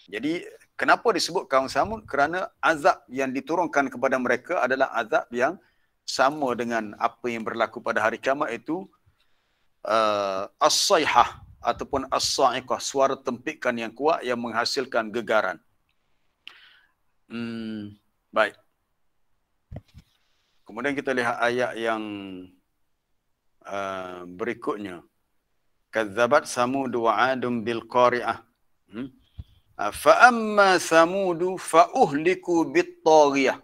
Jadi kenapa disebut kaum Samud? Kerana azab yang diturunkan kepada mereka adalah azab yang sama dengan apa yang berlaku pada hari kiamat, itu as-sayhah ataupun as-sa'iqah, suara tempikan yang kuat yang menghasilkan gegaran. Baik. Kemudian kita lihat ayat yang berikutnya. Kadzabat Samud wa 'adun bil qari'ah. Fa amma Samud fa uhliku bit taghiyah.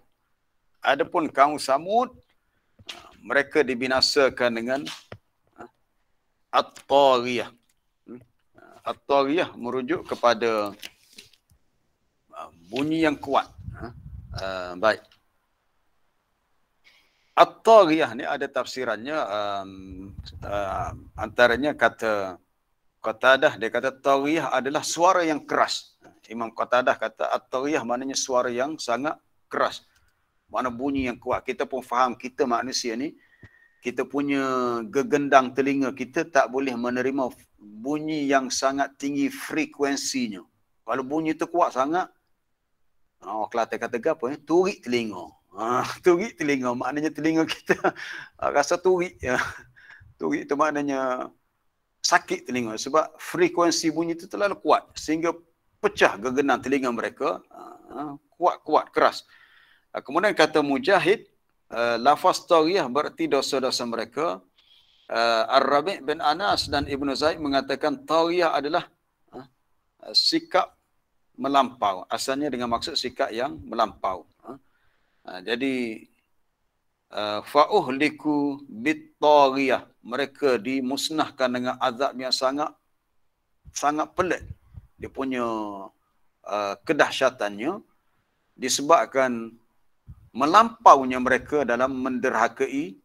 Adapun kaum Samud, mereka dibinasakan dengan at-taghiyah. At-taghiyah merujuk kepada bunyi yang kuat. Baik. At-Taghiyah ni ada tafsirannya, antaranya kata Qatadah, dia kata Taghiyah adalah suara yang keras. Imam Qatadah kata At-Taghiyah maknanya suara yang sangat keras. Mana bunyi yang kuat. Kita pun faham, kita manusia ni, kita punya gegendang telinga kita tak boleh menerima bunyi yang sangat tinggi frekuensinya. Kalau bunyi tu kuat sangat, orang Kelantan kata apa? Turik telinga. Turik telinga, maknanya telinga kita rasa turik. Turik itu maknanya sakit telinga. Sebab frekuensi bunyi itu terlalu kuat. Sehingga pecah gegenang telinga mereka. Kuat-kuat, keras. Kemudian kata Mujahid, lafaz Taghiyah berarti dosa-dosa mereka. Ar-Rabi' bin Anas dan Ibn Zaid mengatakan Taghiyah adalah sikap melampau. Asalnya dengan maksud sikap yang melampau. Jadi fa'uhliku bit-taghiyah, mereka dimusnahkan dengan azab yang sangat pelik. Dia punya kedahsyatannya disebabkan melampaunya mereka dalam menderhakai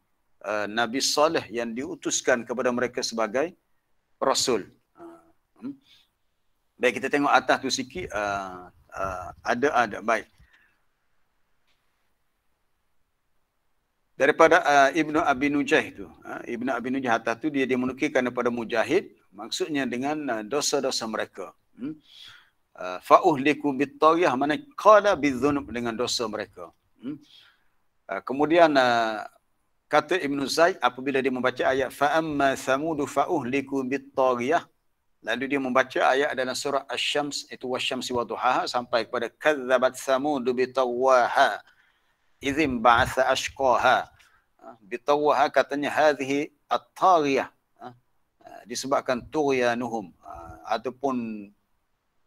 Nabi Saleh yang diutuskan kepada mereka sebagai Rasul. Baik, kita tengok atas tu sikit. Ada. Baik. Daripada Ibnu Abi Nujaih tu. Ibnu Abi Nujaih atas tu dia menukilkan daripada Mujahid. Maksudnya dengan dosa-dosa mereka. Fa'uhliku bit-taghiyah, mana qala bidzunub, dengan dosa mereka. Kemudian kata Ibn Zaid apabila dia membaca ayat fa'amma thamudu fa'uhliku bit-taghiyah, lalu dia membaca ayat dalam surah Asy-Syams, itu wasyamsi wa duhaha, sampai kepada kadzabat thamudu bitawwaha idzim ba'atha ashqaha. Bitawwaha katanya hadhihi at-taghiyah, disebabkan tughyanuhum, ataupun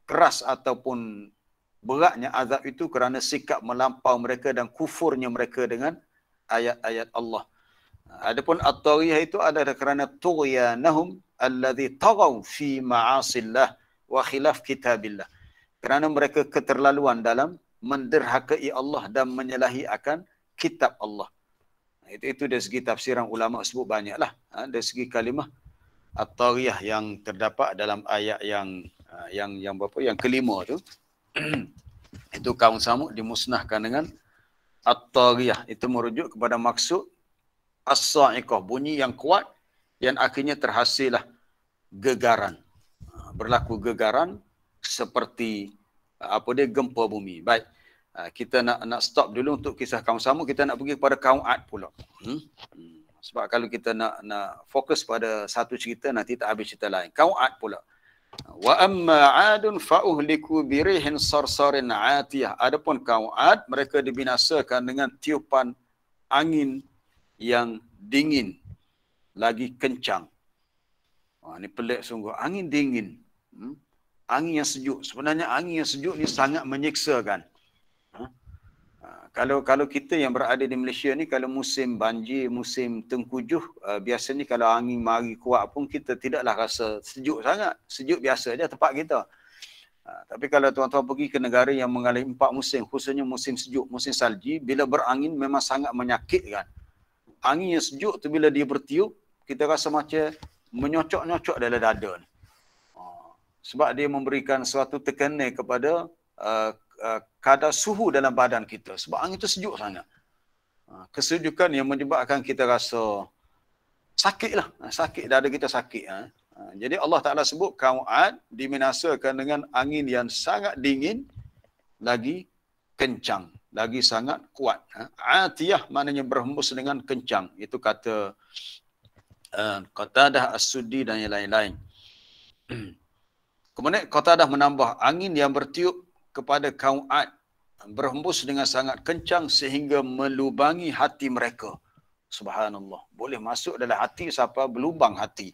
keras ataupun beratnya azab itu kerana sikap melampau mereka dan kufurnya mereka dengan ayat-ayat Allah. Adapun at-taghiyah itu adalah kerana tughyanahum alladhi taghaw fi ma'asillah wa khilaf kitabillah. Kerana mereka keterlaluan dalam menderhakai Allah dan menyalahi akan kitab Allah. Itu dari segi tafsiran ulama sebut banyaklah. Dari segi kalimah at-taghiyah yang terdapat dalam ayat yang berapa? Yang kelima tu. Itu kaum Samud dimusnahkan dengan at-taghiyah. Itu merujuk kepada maksud as-sa'iqah, bunyi yang kuat yang akhirnya terhasillah gegaran. Berlaku gegaran seperti gempa bumi. Baik. Kita nak stop dulu untuk kisah kaum Samud. Kita nak pergi kepada kaum Ad pula. Sebab kalau kita nak fokus pada satu cerita, nanti tak habis cerita lain. Kaum Ad pula. Wa amma 'adun fa'uhliku birihin sarsarin 'atiyah. Adapun kaum Ad, mereka dibinasakan dengan tiupan angin yang dingin lagi kencang. Ini pelik sungguh. Angin dingin. Angin yang sejuk. Sebenarnya angin yang sejuk ni sangat menyiksakan. Kalau kita yang berada di Malaysia ni, kalau musim banjir, musim tengkujuh, biasanya kalau angin mari kuat pun kita tidaklah rasa sejuk sangat. Sejuk biasa je tempat kita. Tapi kalau tuan-tuan pergi ke negara yang mengalami 4 musim, khususnya musim sejuk, musim salji, bila berangin memang sangat menyakitkan. Angin yang sejuk tu bila dia bertiup, kita rasa macam menyocok-nyocok dalam dada ni. Sebab dia memberikan suatu tekanan kepada kadar suhu dalam badan kita. Sebab angin itu sejuk sangat. Kesejukan yang menyebabkan kita rasa sakit lah. Sakit, dada kita sakit. Jadi Allah Ta'ala sebut kaum Ad dibinasakan dengan angin yang sangat dingin lagi kencang. Lagi sangat kuat. Atiyah maknanya berhembus dengan kencang. Itu kata Qatadah, As-Suddi dan yang lain-lain. Kemudian Qatadah menambah, angin yang bertiup kepada kaum Ad berhembus dengan sangat kencang sehingga melubangi hati mereka. Subhanallah. Boleh masuk dalam hati sampai berlubang hati.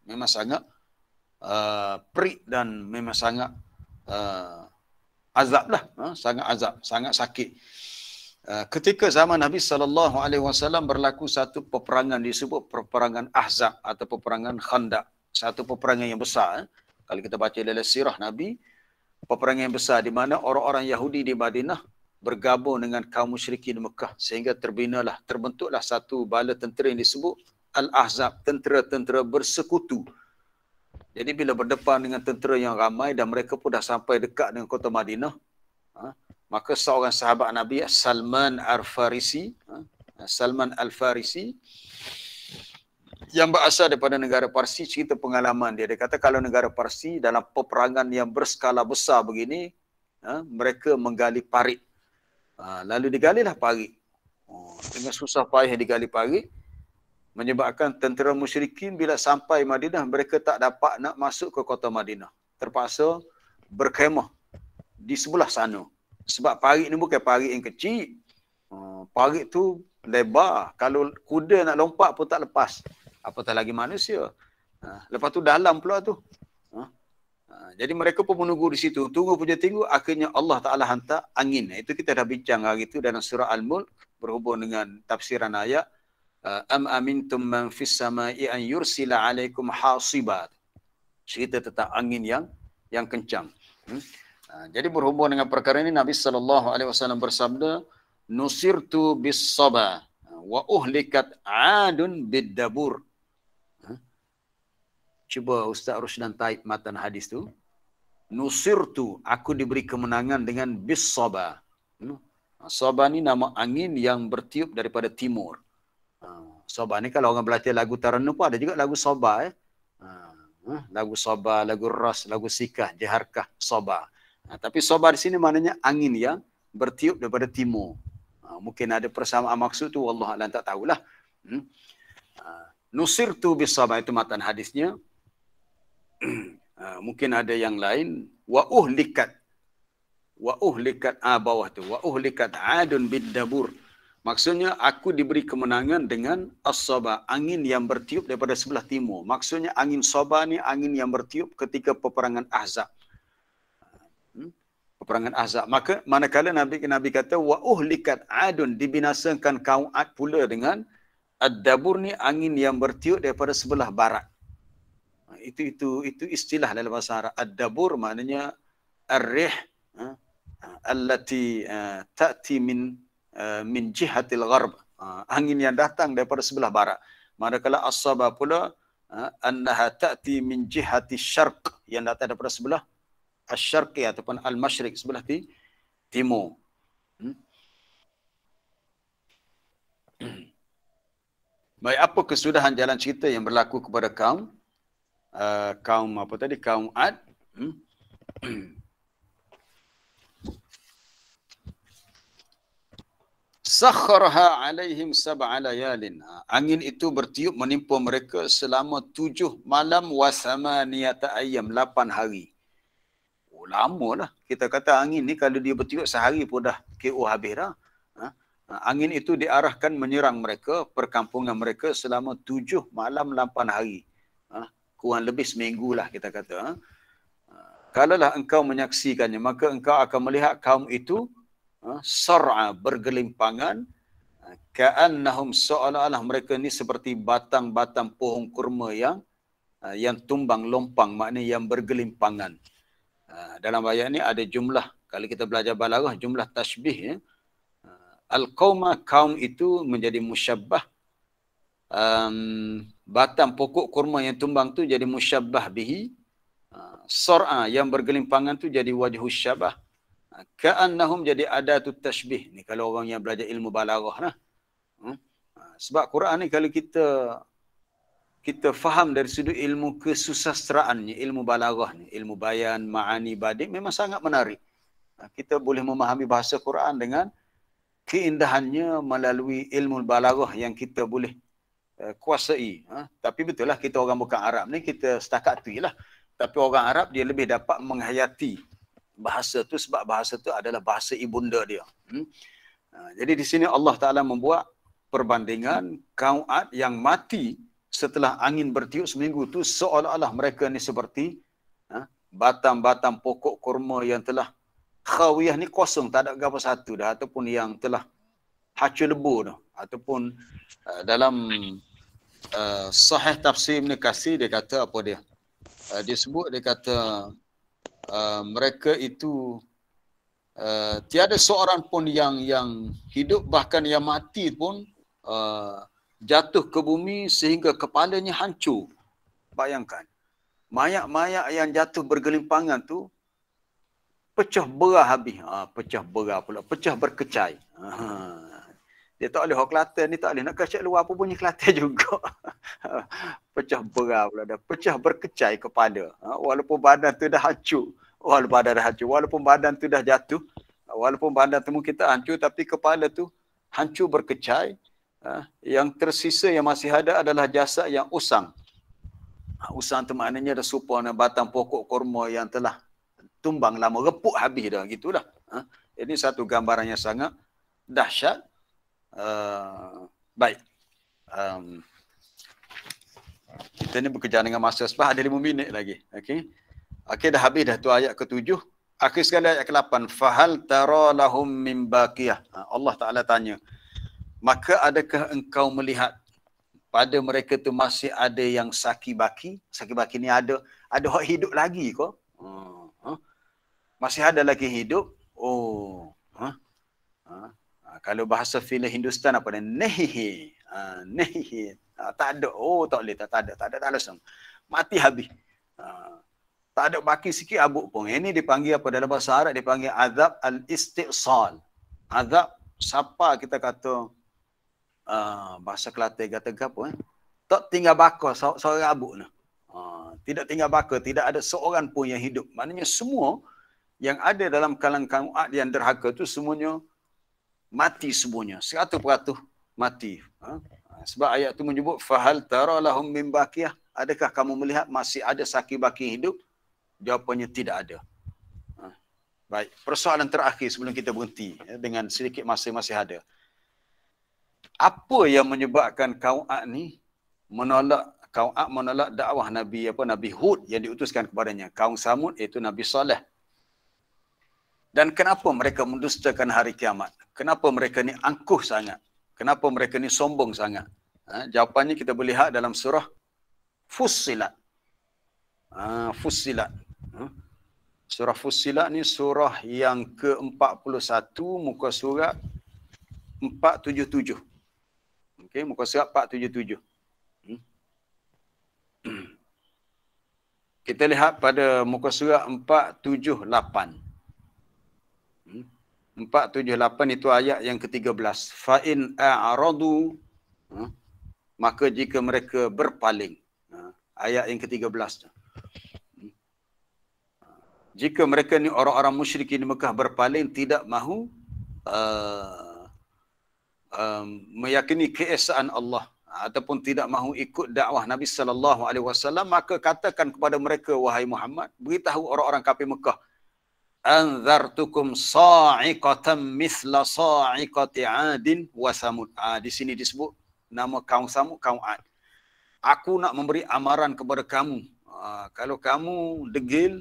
Memang sangat perik dan memang sangat azab lah. Sangat azab, sangat sakit. Ketika zaman Nabi SAW berlaku satu peperangan, disebut peperangan Ahzab atau peperangan Khandaq. Satu peperangan yang besar. Kalau kita baca dalam sirah Nabi, peperangan yang besar di mana orang-orang Yahudi di Madinah bergabung dengan kaum musyrikin di Mekah sehingga terbentuklah satu bala tentera yang disebut Al-Ahzab, tentera-tentera bersekutu. Jadi bila berdepan dengan tentera yang ramai dan mereka pun dah sampai dekat dengan kota Madinah, maka seorang sahabat Nabi, Salman Al-Farisi, yang berasal daripada negara Parsi, cerita pengalaman dia. Dia kata kalau negara Parsi dalam peperangan yang berskala besar begini, mereka menggali parit. Lalu digalilah parit. Dengan susah payah digali parit, menyebabkan tentera musyrikin bila sampai Madinah, mereka tak dapat nak masuk ke kota Madinah. Terpaksa berkhemah di sebelah sana. Sebab parit ni bukan parit yang kecil. Parit tu lebar. Kalau kuda nak lompat pun tak lepas. Apatah lagi manusia. Lepas tu dalam pula tu. Jadi mereka pun menunggu di situ. Tunggu punya tunggu. Akhirnya Allah Ta'ala hantar angin. Itu kita dah bincang hari itu dalam surah Al-Mulk. Berhubung dengan tafsiran ayat. Am amintum man fis samai an yursila alaikum hasibat. Cerita tentang angin yang kencang. Jadi berhubung dengan perkara ini Nabi SAW bersabda, nusirtu bis saba wa uhlikat adun bid dabur. Cuba Ustaz Rusdan taib matan hadis tu. Nusirtu, aku diberi kemenangan dengan bis saba. Saba ni nama angin yang bertiup daripada timur. Soba ni kalau orang belajar lagu Taranum pun ada juga lagu Soba. Lagu Soba, lagu Ras, lagu Sikah, Jaharkah, Soba. Tapi Soba di sini maknanya angin yang bertiup daripada timur. Mungkin ada persamaan maksud tu, wallah alam tak tahulah. Nusirtu bis Soba itu matan hadisnya. Mungkin ada yang lain. Wa uhlikat bawah tu. Wa uhlikat adun bid dabur. Maksudnya aku diberi kemenangan dengan as-saba, angin yang bertiup daripada sebelah timur. Maksudnya angin Saba ni angin yang bertiup ketika peperangan Ahzab. Peperangan Ahzab. Maka manakala Nabi kata wa uhlikat adun, dibinasakan kaum Ad pula dengan ad-dabur ni angin yang bertiup daripada sebelah barat. Itu istilah dalam bahasa Arab. Ad-dabur maknanya ar-rih allati ta'ti min jihatil gharb, angin yang datang daripada sebelah barat. Manakala as-saba pula annaha ta'ti min jihati syarq, yang datang daripada sebelah asy-syarqi ataupun al-masyriq, sebelah timur. Baik, apa kesudahan jalan cerita yang berlaku kepada kaum Ad? Sakharaha alaihim sab'a layalin. Angin itu bertiup menimpa mereka selama 7 malam wa samaniyata ayyam, 8 hari. Lamalah. Kita kata angin ni kalau dia bertiup sehari pun dah KO habis dah. Angin itu diarahkan menyerang mereka, perkampungan mereka selama 7 malam 8 hari. Kurang lebih seminggu lah kita kata. Kalaulah engkau menyaksikannya, maka engkau akan melihat kaum itu sar'a, bergelimpangan, ka'annahum, seolah-olah mereka ni seperti batang-batang pohon kurma yang tumbang lompang, maknanya yang bergelimpangan. Dalam ayat ni ada jumlah, kalau kita belajar balaghah, jumlah tashbih ya. Al-qauma, kaum itu menjadi musyabbah, batang pokok kurma yang tumbang tu jadi musyabbah bihi, sar'a yang bergelimpangan tu jadi wajhus syabah, ka'annahum jadi adatut tashbih. Ni kalau orang yang belajar ilmu balaghah lah. Sebab Quran ni kalau kita faham dari sudut ilmu kesusastraannya, ilmu balaghah ni, ilmu bayan, ma'ani, badi', memang sangat menarik. Kita boleh memahami bahasa Quran dengan keindahannya melalui ilmu balaghah yang kita boleh kuasai. Tapi betul lah, kita orang bukan Arab ni, kita setakat tu lah. Tapi orang Arab dia lebih dapat menghayati bahasa tu, sebab bahasa tu adalah bahasa ibunda dia. Jadi di sini Allah Ta'ala membuat perbandingan kaum Ad yang mati setelah angin bertiup seminggu tu, seolah-olah mereka ni seperti batang-batang pokok kurma yang telah khawiyah, ni kosong, tak ada apa satu dah, ataupun yang telah hancur lebu dah. Ataupun dalam Sahih Tafsir Ibn Katsir dia kata apa dia? Dia sebut, dia kata mereka itu tiada seorang pun yang hidup, bahkan yang mati pun jatuh ke bumi sehingga kepalanya hancur. Bayangkan, mayat-mayat yang jatuh bergelimpangan tu pecah belah habis. Pecah belah pula, pecah berkecai. Dia tak boleh orang Kelantan ni, tak boleh nak kacak luar apa bunyi Kelantan juga. Pecah belah pula dah, pecah berkecai kepala. Walaupun badan tu dah hancur. Walaupun badan tu dah jatuh, walaupun badan tu mungkin tak hancur, tapi kepala tu hancur berkecai. Yang tersisa yang masih ada adalah jasad yang usang. Usang tu maknanya dah serupa dengan batang pokok korma yang telah tumbang lama, repuk habis dah, gitulah. Ini satu gambaran yang sangat dahsyat. Baik. Kita ni bekerja dengan masa sebab ada 5 minit lagi. Okey, dah habis dah tu ayat ke-7. Akhir sekali ayat ke-8. Fahal tara lahum min baqiyah. Allah Ta'ala tanya, maka adakah engkau melihat pada mereka tu masih ada yang saki-baki? Saki-baki ni ada hak hidup lagi ke? Masih ada lagi hidup? Kalau bahasa filem Hindustan apa dia? Nehihi. Nehihi. Tak ada. Tak boleh. Tak ada langsung. Mati habis. Tak ada baki sikit abuk pun. Ini dipanggil apa dalam bahasa Arab? Dipanggil azab al-istiqsal. Azab, siapa kita kata, bahasa Kelantan kata apa? Tak tinggal bakar seorang abuk ni. Tidak tinggal bakar. Tidak ada seorang pun yang hidup. Maknanya semua yang ada dalam kalangan kaum Ad yang derhaka tu semuanya mati semuanya. 100% mati. Sebab ayat tu menyebut fahal tara lahum min baqiyah. Adakah kamu melihat masih ada saki-baki hidup? Jawapannya tidak ada. Baik, persoalan terakhir sebelum kita berhenti dengan sedikit masa masih ada. Apa yang menyebabkan kaum Ad ni menolak dakwah Nabi Hud yang diutuskan kepadanya? Kaum Samud iaitu Nabi Saleh. Dan kenapa mereka mendustakan hari kiamat? Kenapa mereka ni angkuh sangat? Kenapa mereka ni sombong sangat? Jawapannya kita boleh lihat dalam surah Fussilat. Fussilat. Surah Fussilat ni surah yang ke-41, muka surat 477. Okey, muka surat 477. Kita lihat pada muka surat 478. 478 itu ayat yang ke-13. Fa in a'radu, maka jika mereka berpaling. Ayat yang ke-13 tu. Jika mereka ni orang-orang musyrikin di Mekah berpaling, tidak mahu meyakini keesaan Allah ataupun tidak mahu ikut dakwah Nabi sallallahu alaihi wasallam, maka katakan kepada mereka, wahai Muhammad, beritahu orang-orang kafir Mekah, anzartukum sa'iqatan mithla sa'iqati 'adin wa samud. Di sini disebut nama kaum Samud, kaum Ad. Aku nak memberi amaran kepada kamu. Kalau kamu degil,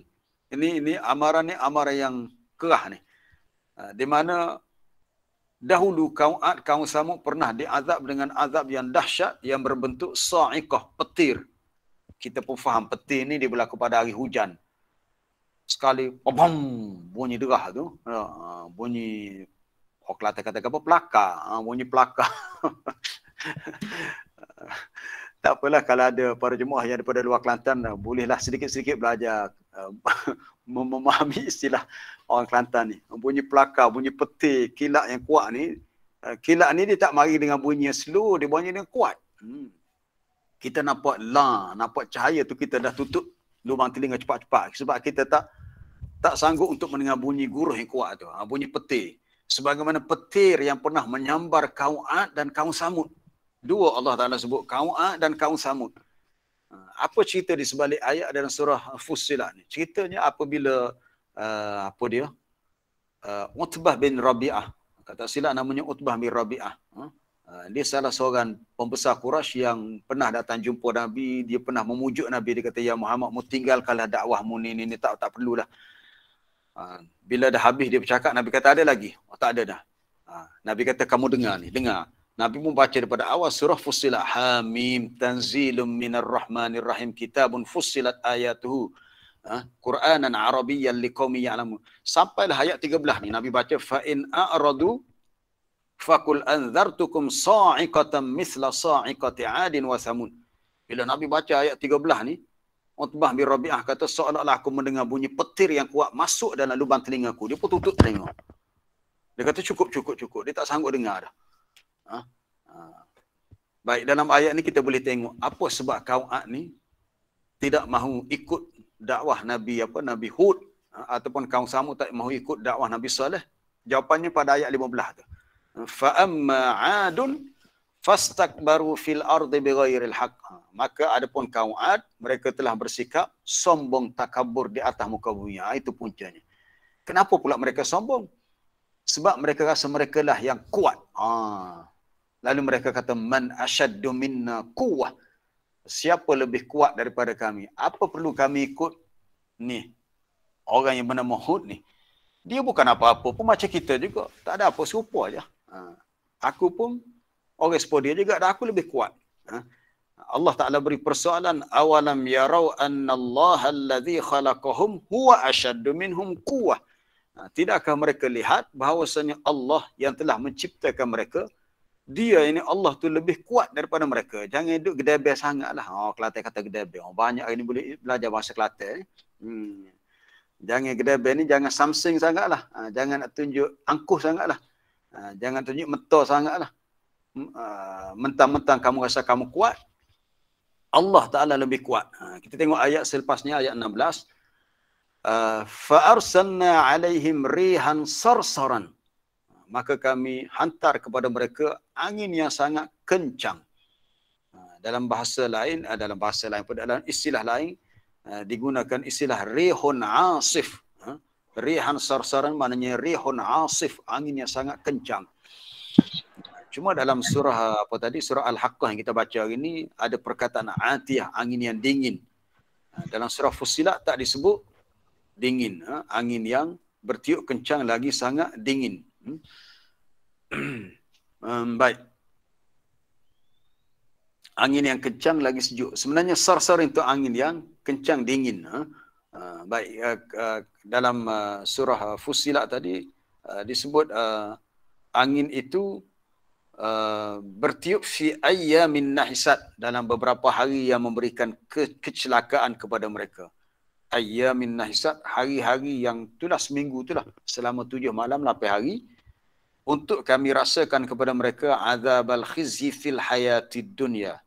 ini amaran yang kerah ni. Di mana dahulu kaum Ad, kaum Samud pernah diazab dengan azab yang dahsyat yang berbentuk sa'iqah, petir. Kita pun faham petir ni dia berlaku pada hari hujan. Sekali bom, bunyi derah tu, bunyi orang Kelantan kata apa, pelakar, bunyi pelakar. Tak apalah kalau ada para jemaah yang daripada luar Kelantan, bolehlah sedikit-sedikit belajar memahami istilah orang Kelantan ni. Bunyi pelakar, bunyi petir, kilat yang kuat ni. Kilat ni dia tak mari dengan bunyi yang slow, dia bunyi dengan kuat. Kita nampak nampak cahaya tu kita dah tutup lubang telinga cepat-cepat. Sebab kita tak sanggup untuk mendengar bunyi guruh yang kuat tu. Bunyi petir. Sebagaimana petir yang pernah menyambar kaum Ad dan kaum Samud. Dua Allah Ta'ala sebut, kaum Ad dan kaum Samud. Apa cerita di sebalik ayat dalam surah Fussilat ni? Ceritanya apabila Utbah bin Rabi'ah, kata silap namanya Utbah bin Rabi'ah. Dia salah seorang pembesar Quraisy yang pernah datang jumpa Nabi. Dia pernah memujuk Nabi. Dia kata, ya Muhammad, mu tinggalkanlah dakwahmu ni tak perlulah. Bila dah habis dia bercakap, Nabi kata ada lagi? Tak ada dah. Nabi kata kamu dengar. Nabi pun baca daripada awal surah Fussilat. Hamim tanzilum minar rahmanir rahim kitabun fussilat ayatuhu Qur'anan Arabiyyan liqaumin ya'lamun. Sampailah ayat 13 ni Nabi baca fa in a'radu faqul anzartukum sa'iqatan mithla sa'iqati 'adin wa thamud. Bila Nabi baca ayat 13 ni, Utbah bin Rabi'ah kata seolah-olah aku mendengar bunyi petir yang kuat masuk dalam lubang telingaku. Dia pun tutup telinga. Dia kata cukup. Dia tak sanggup dengar dah. Baik, dalam ayat ni kita boleh tengok apa sebab kaum Ad ni tidak mahu ikut dakwah Nabi Hud, ataupun kaum Samud tak mahu ikut dakwah Nabi Saleh. Jawapannya pada ayat 15 tu. Fa amma 'adun fastakbaru fil ardi bighairil haqq. Maka adapun kaum Ad, mereka telah bersikap sombong takabur di atas muka bumi. Itu puncanya. Kenapa pula mereka sombong? Sebab mereka rasa mereka lah yang kuat. Lalu mereka kata man asyaddu minna quwwah. Siapa lebih kuat daripada kami? Apa perlu kami ikut ni orang yang bernama Hud ni? Dia bukan apa-apa pun macam kita juga. Tak ada apa, serupa aja. Aku pun orang seperti dia juga, dan aku lebih kuat. Allah Ta'ala beri persoalan, awalam yarau annallaha alladhi khalaqahum huwa asyaddu minhum quwwah. Tidakkah mereka lihat bahawasanya Allah yang telah menciptakan mereka, dia ini Allah tu lebih kuat daripada mereka. Jangan duduk gedebel sangatlah. Kelantan kata gedebel. Banyak hari ni boleh belajar bahasa Kelantan. Jangan gedebel ni, jangan samsing sangatlah. Jangan nak tunjuk angkuh sangatlah. Jangan tunjuk mentor sangatlah. Mentang-mentang kamu rasa kamu kuat, Allah Ta'ala lebih kuat. Kita tengok ayat selepasnya, ayat 16. Fa'arsalna alaihim rihan sarsaran. Maka kami hantar kepada mereka angin yang sangat kencang. Dalam bahasa lain, dalam istilah lain, digunakan istilah rihun asif. Rihan sarsaran maknanya rihun asif, angin yang sangat kencang. Cuma dalam surah surah Al-Haqqah yang kita baca hari ini, ada perkataan atiyah, angin yang dingin. Dalam surah Fussilat tak disebut dingin. Angin yang bertiup kencang lagi sangat dingin. Baik. Angin yang kencang lagi sejuk. Sebenarnya sarsar itu angin yang kencang dingin. Baik. Dalam surah Fussilat tadi disebut angin itu bertiup fi ayyamin nahisat, dalam beberapa hari yang memberikan kecelakaan kepada mereka. Ayyamin nahisat, hari-hari yang itulah seminggu itulah, selama 7 malam 8 hari, untuk kami rasakan kepada mereka azabal khizyi fil hayatid dunya,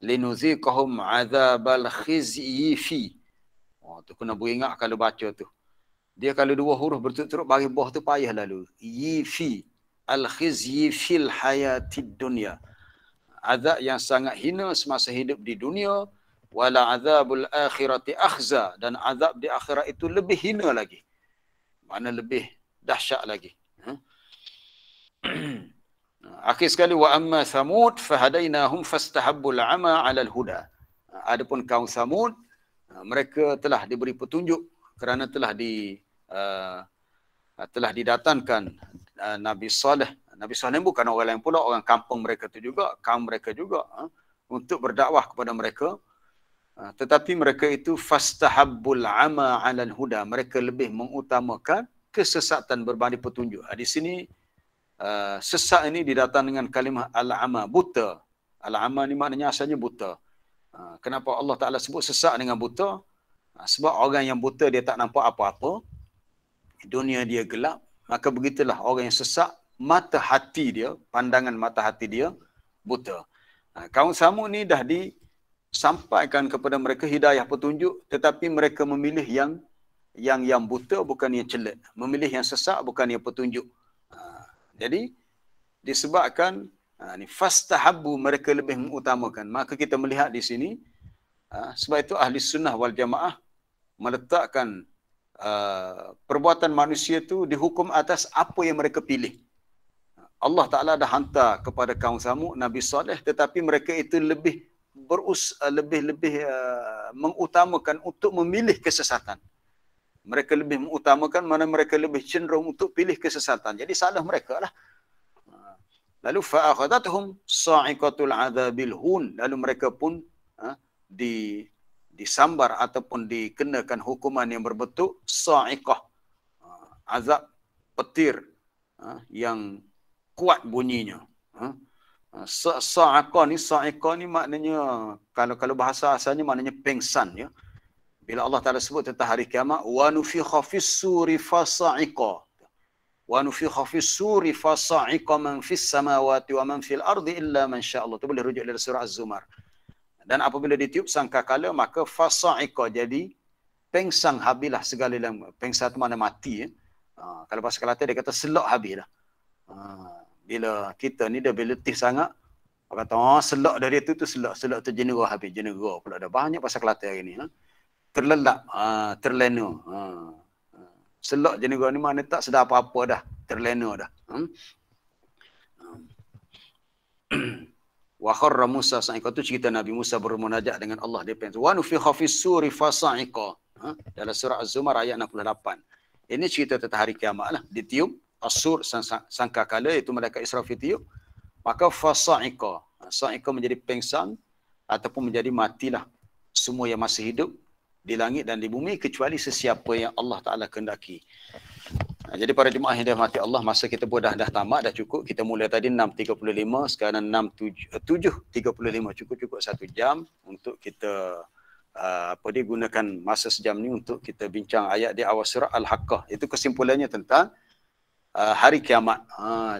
linuziqahum azabal khizyi fi. Tu kena beringat kalau baca tu. Dia kalau 2 huruf berturut-turut bagi bawah tu payah lalu. Yifi al-khizyi fil hayatid dunya. Azab yang sangat hina semasa hidup di dunia, wala azabul akhirati akhza, dan azab di akhirat itu lebih hina lagi. Mana lebih dahsyat lagi. Akhir sekali, wa amma Thamud fahadainahum fastahabbul ama 'ala al-huda. Adapun kaum Thamud, mereka telah diberi petunjuk kerana telah didatangkan Nabi Saleh. Nabi Saleh bukan orang lain pula, orang kampung mereka tu juga, kaum mereka juga, untuk berdakwah kepada mereka. Tetapi mereka itu fastahabbul ama 'alal huda, mereka lebih mengutamakan kesesatan berbanding petunjuk. Di sini sesat ini didatang dengan kalimah al-ama, buta. Al-ama ni maknanya asalnya buta. Kenapa Allah Ta'ala sebut sesak dengan buta? Sebab orang yang buta dia tak nampak apa-apa, dunia dia gelap. Maka begitulah orang yang sesak, mata hati dia, pandangan mata hati dia buta. Kaum Samud ni dah disampaikan kepada mereka hidayah petunjuk, tetapi mereka memilih yang buta, bukan yang celik. Memilih yang sesak, bukan yang petunjuk. Jadi disebabkan ni fastahabbu, mereka lebih mengutamakan. Maka kita melihat di sini, sebab itu ahli sunnah wal jamaah meletakkan perbuatan manusia itu dihukum atas apa yang mereka pilih. Allah Ta'ala dah hantar kepada kaum Samud Nabi Saleh, tetapi mereka itu lebih mengutamakan untuk memilih kesesatan. Mereka lebih mengutamakan mana mereka lebih cenderung untuk pilih kesesatan. Jadi salah mereka lah. Lalu fa'akhadathum sa'iqatul adzabil hun. Lalu mereka pun disambar ataupun dikenakan hukuman yang berbentuk sa'iqah, azab petir yang kuat bunyinya. Sa'iqah ni maknanya, kalau bahasa asalnya maknanya pengsan ya. Bila Allah Ta'ala sebut tentang hari kiamat, wa nufikha fis suri fasa'iqa. Wa nufikha fis suri fasa'iqa man fis samawati wa man fil ardi illa man sya Allah. Itu boleh rujuk dari surah Az-Zumar. Dan apabila ditiup sangkakala, maka fasa'iqa, jadi pengsang habislah segala yang pengsang itu mana mati ya. Kalau bahasa Kelantan dia kata selok habis dah. Bila kita ni dah letih sangat, orang kata selok dari itu tu selok tu jenera habis, jenera pula dah banyak bahasa Kelantan hari ni. Terlelap, terlena. Selok jenera ni mana tak sedar apa-apa dah, terlena dah. Wa kharra Musa sa'iqa, tu cerita Nabi Musa bermunajat dengan Allah, dia pengen wa nufikha fis suri fasa'iqa. Dalam surah Az-Zumar ayat 68. Ini cerita tentang hari kiamat lah. Ditiup as-sur, sangkakala, iaitu malaikat Israfil tiup, maka fasa'iqa. Sa'iqa menjadi pengsan ataupun menjadi matilah semua yang masih hidup di langit dan di bumi kecuali sesiapa yang Allah Ta'ala kehendaki. Jadi para jemaah yang dirahmati Allah, masa kita pun dah tamat, dah cukup. Kita mulai tadi 6.35, sekarang 7.35. Cukup 1 jam untuk kita gunakan masa sejam ni untuk kita bincang ayat di awal surah Al-Haqqah. Itu kesimpulannya tentang hari kiamat.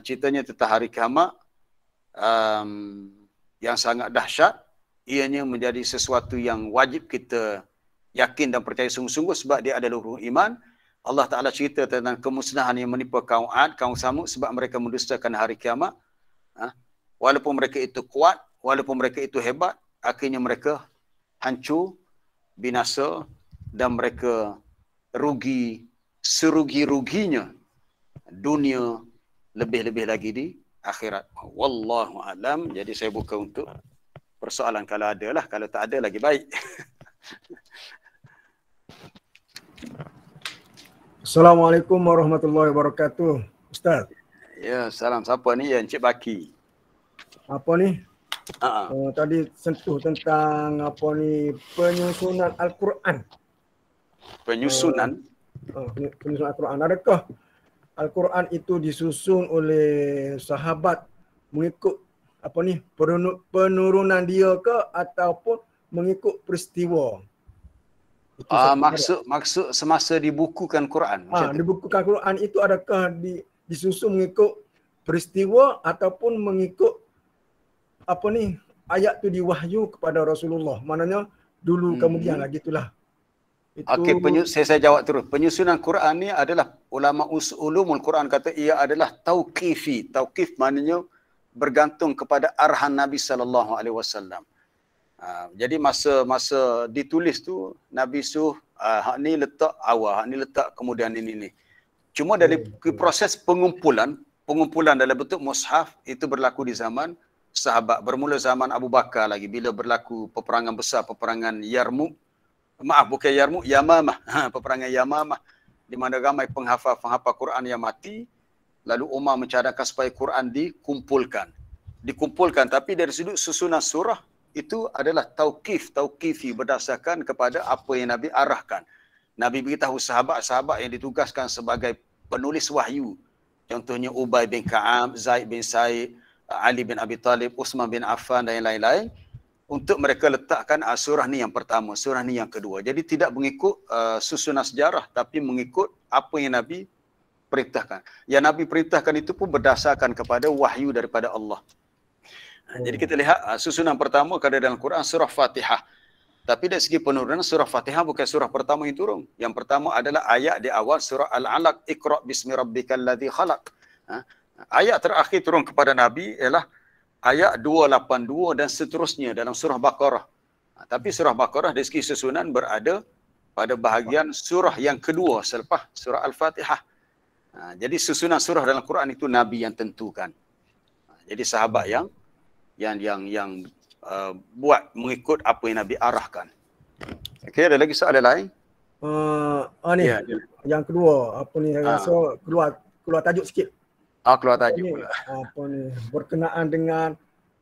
Ceritanya tentang hari kiamat yang sangat dahsyat. Ianya menjadi sesuatu yang wajib kita yakin dan percaya sungguh-sungguh sebab dia adalah rukun iman. Allah Ta'ala cerita tentang kemusnahan yang menimpa kaum Ad, kaum Samud sebab mereka mendustakan hari kiamat. Walaupun mereka itu kuat, walaupun mereka itu hebat, akhirnya mereka hancur, binasa, dan mereka rugi serugi-ruginya dunia, lebih-lebih lagi di akhirat. Wallahu alam. Jadi saya buka untuk persoalan kalau ada lah, kalau tak ada lagi baik. Assalamualaikum warahmatullahi wabarakatuh. Ustaz. Ya, salam. Siapa ni? Ya, Encik Baki. Apa ni? Tadi sentuh tentang apa ni, penyusunan Al-Quran. Penyusunan? Penyusunan Al-Quran. Adakah Al-Quran itu disusun oleh sahabat mengikut apa ni, penurunan dia ke ataupun mengikut peristiwa? Maksud semasa dibukukan Quran. Dibukukan Quran itu adakah disusun mengikut peristiwa ataupun mengikut apa ni, ayat tu diwahyu kepada Rasulullah. Maknanya dulu kemudian lah gitulah. Okey, saya jawab terus. Penyusunan Quran ni adalah ulama ulumul Quran kata ia adalah tauqifi. Tauqif maknanya bergantung kepada arahan Nabi sallallahu alaihi wasallam. Jadi masa ditulis tu Nabi suruh hak ni letak awal, hak ni letak kemudian ini. Cuma dari proses pengumpulan dalam bentuk mushaf itu berlaku di zaman sahabat. Bermula zaman Abu Bakar lagi bila berlaku peperangan besar, peperangan Yarmuk. Bukan Yarmuk, Yamamah. Peperangan Yamamah di mana ramai penghafal Quran yang mati. Lalu Umar mencadangkan supaya Quran dikumpulkan, tapi dari sudut susunan surah itu adalah tauqifi berdasarkan kepada apa yang Nabi arahkan. Nabi beritahu sahabat-sahabat yang ditugaskan sebagai penulis wahyu. Contohnya Ubay bin Ka'ab, Zaid bin Said, Ali bin Abi Talib, Uthman bin Affan dan yang lain-lain. Untuk mereka letakkan surah ni yang pertama, surah ni yang kedua. Jadi tidak mengikut susunan sejarah tapi mengikut apa yang Nabi perintahkan. Yang Nabi perintahkan itu pun berdasarkan kepada wahyu daripada Allah. Jadi kita lihat susunan pertama kalau dalam Quran surah Fatihah. Tapi dari segi penurunan surah Fatihah bukan surah pertama yang turun. Yang pertama adalah ayat di awal surah Al-Alaq, Iqra' bismi rabbikal ladzi khalaq. Ayat terakhir turun kepada Nabi ialah ayat 282 dan seterusnya dalam surah Baqarah. Tapi surah Baqarah dari segi susunan berada pada bahagian surah yang kedua selepas surah Al-Fatihah. Jadi susunan surah dalam Quran itu Nabi yang tentukan. Jadi sahabat yang buat mengikut apa yang Nabi arahkan. Okey, ada lagi soalan lain? Ya. Yang kedua, apa ni, so keluar tajuk sikit. Keluar tajuk pula. Apa ni, berkenaan dengan